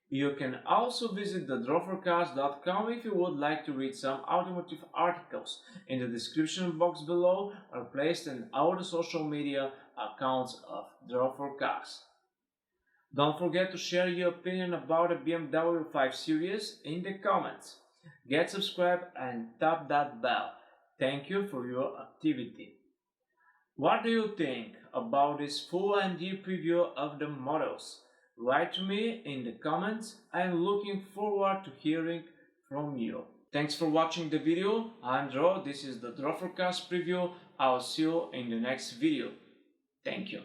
You can also visit the Dro4Cars.com if you would like to read some automotive articles. In the description box below are placed in all the social media accounts of Dro4Cars. Don't forget to share your opinion about the BMW 5 Series in the comments. Get subscribed and tap that bell. Thank you for your activity. What do you think about this full and deep preview of the models? Write to me in the comments. I'm looking forward to hearing from you. Thanks for watching the video. I'm Dro. This is the Dro4Cars Preview. I'll see you in the next video. Thank you.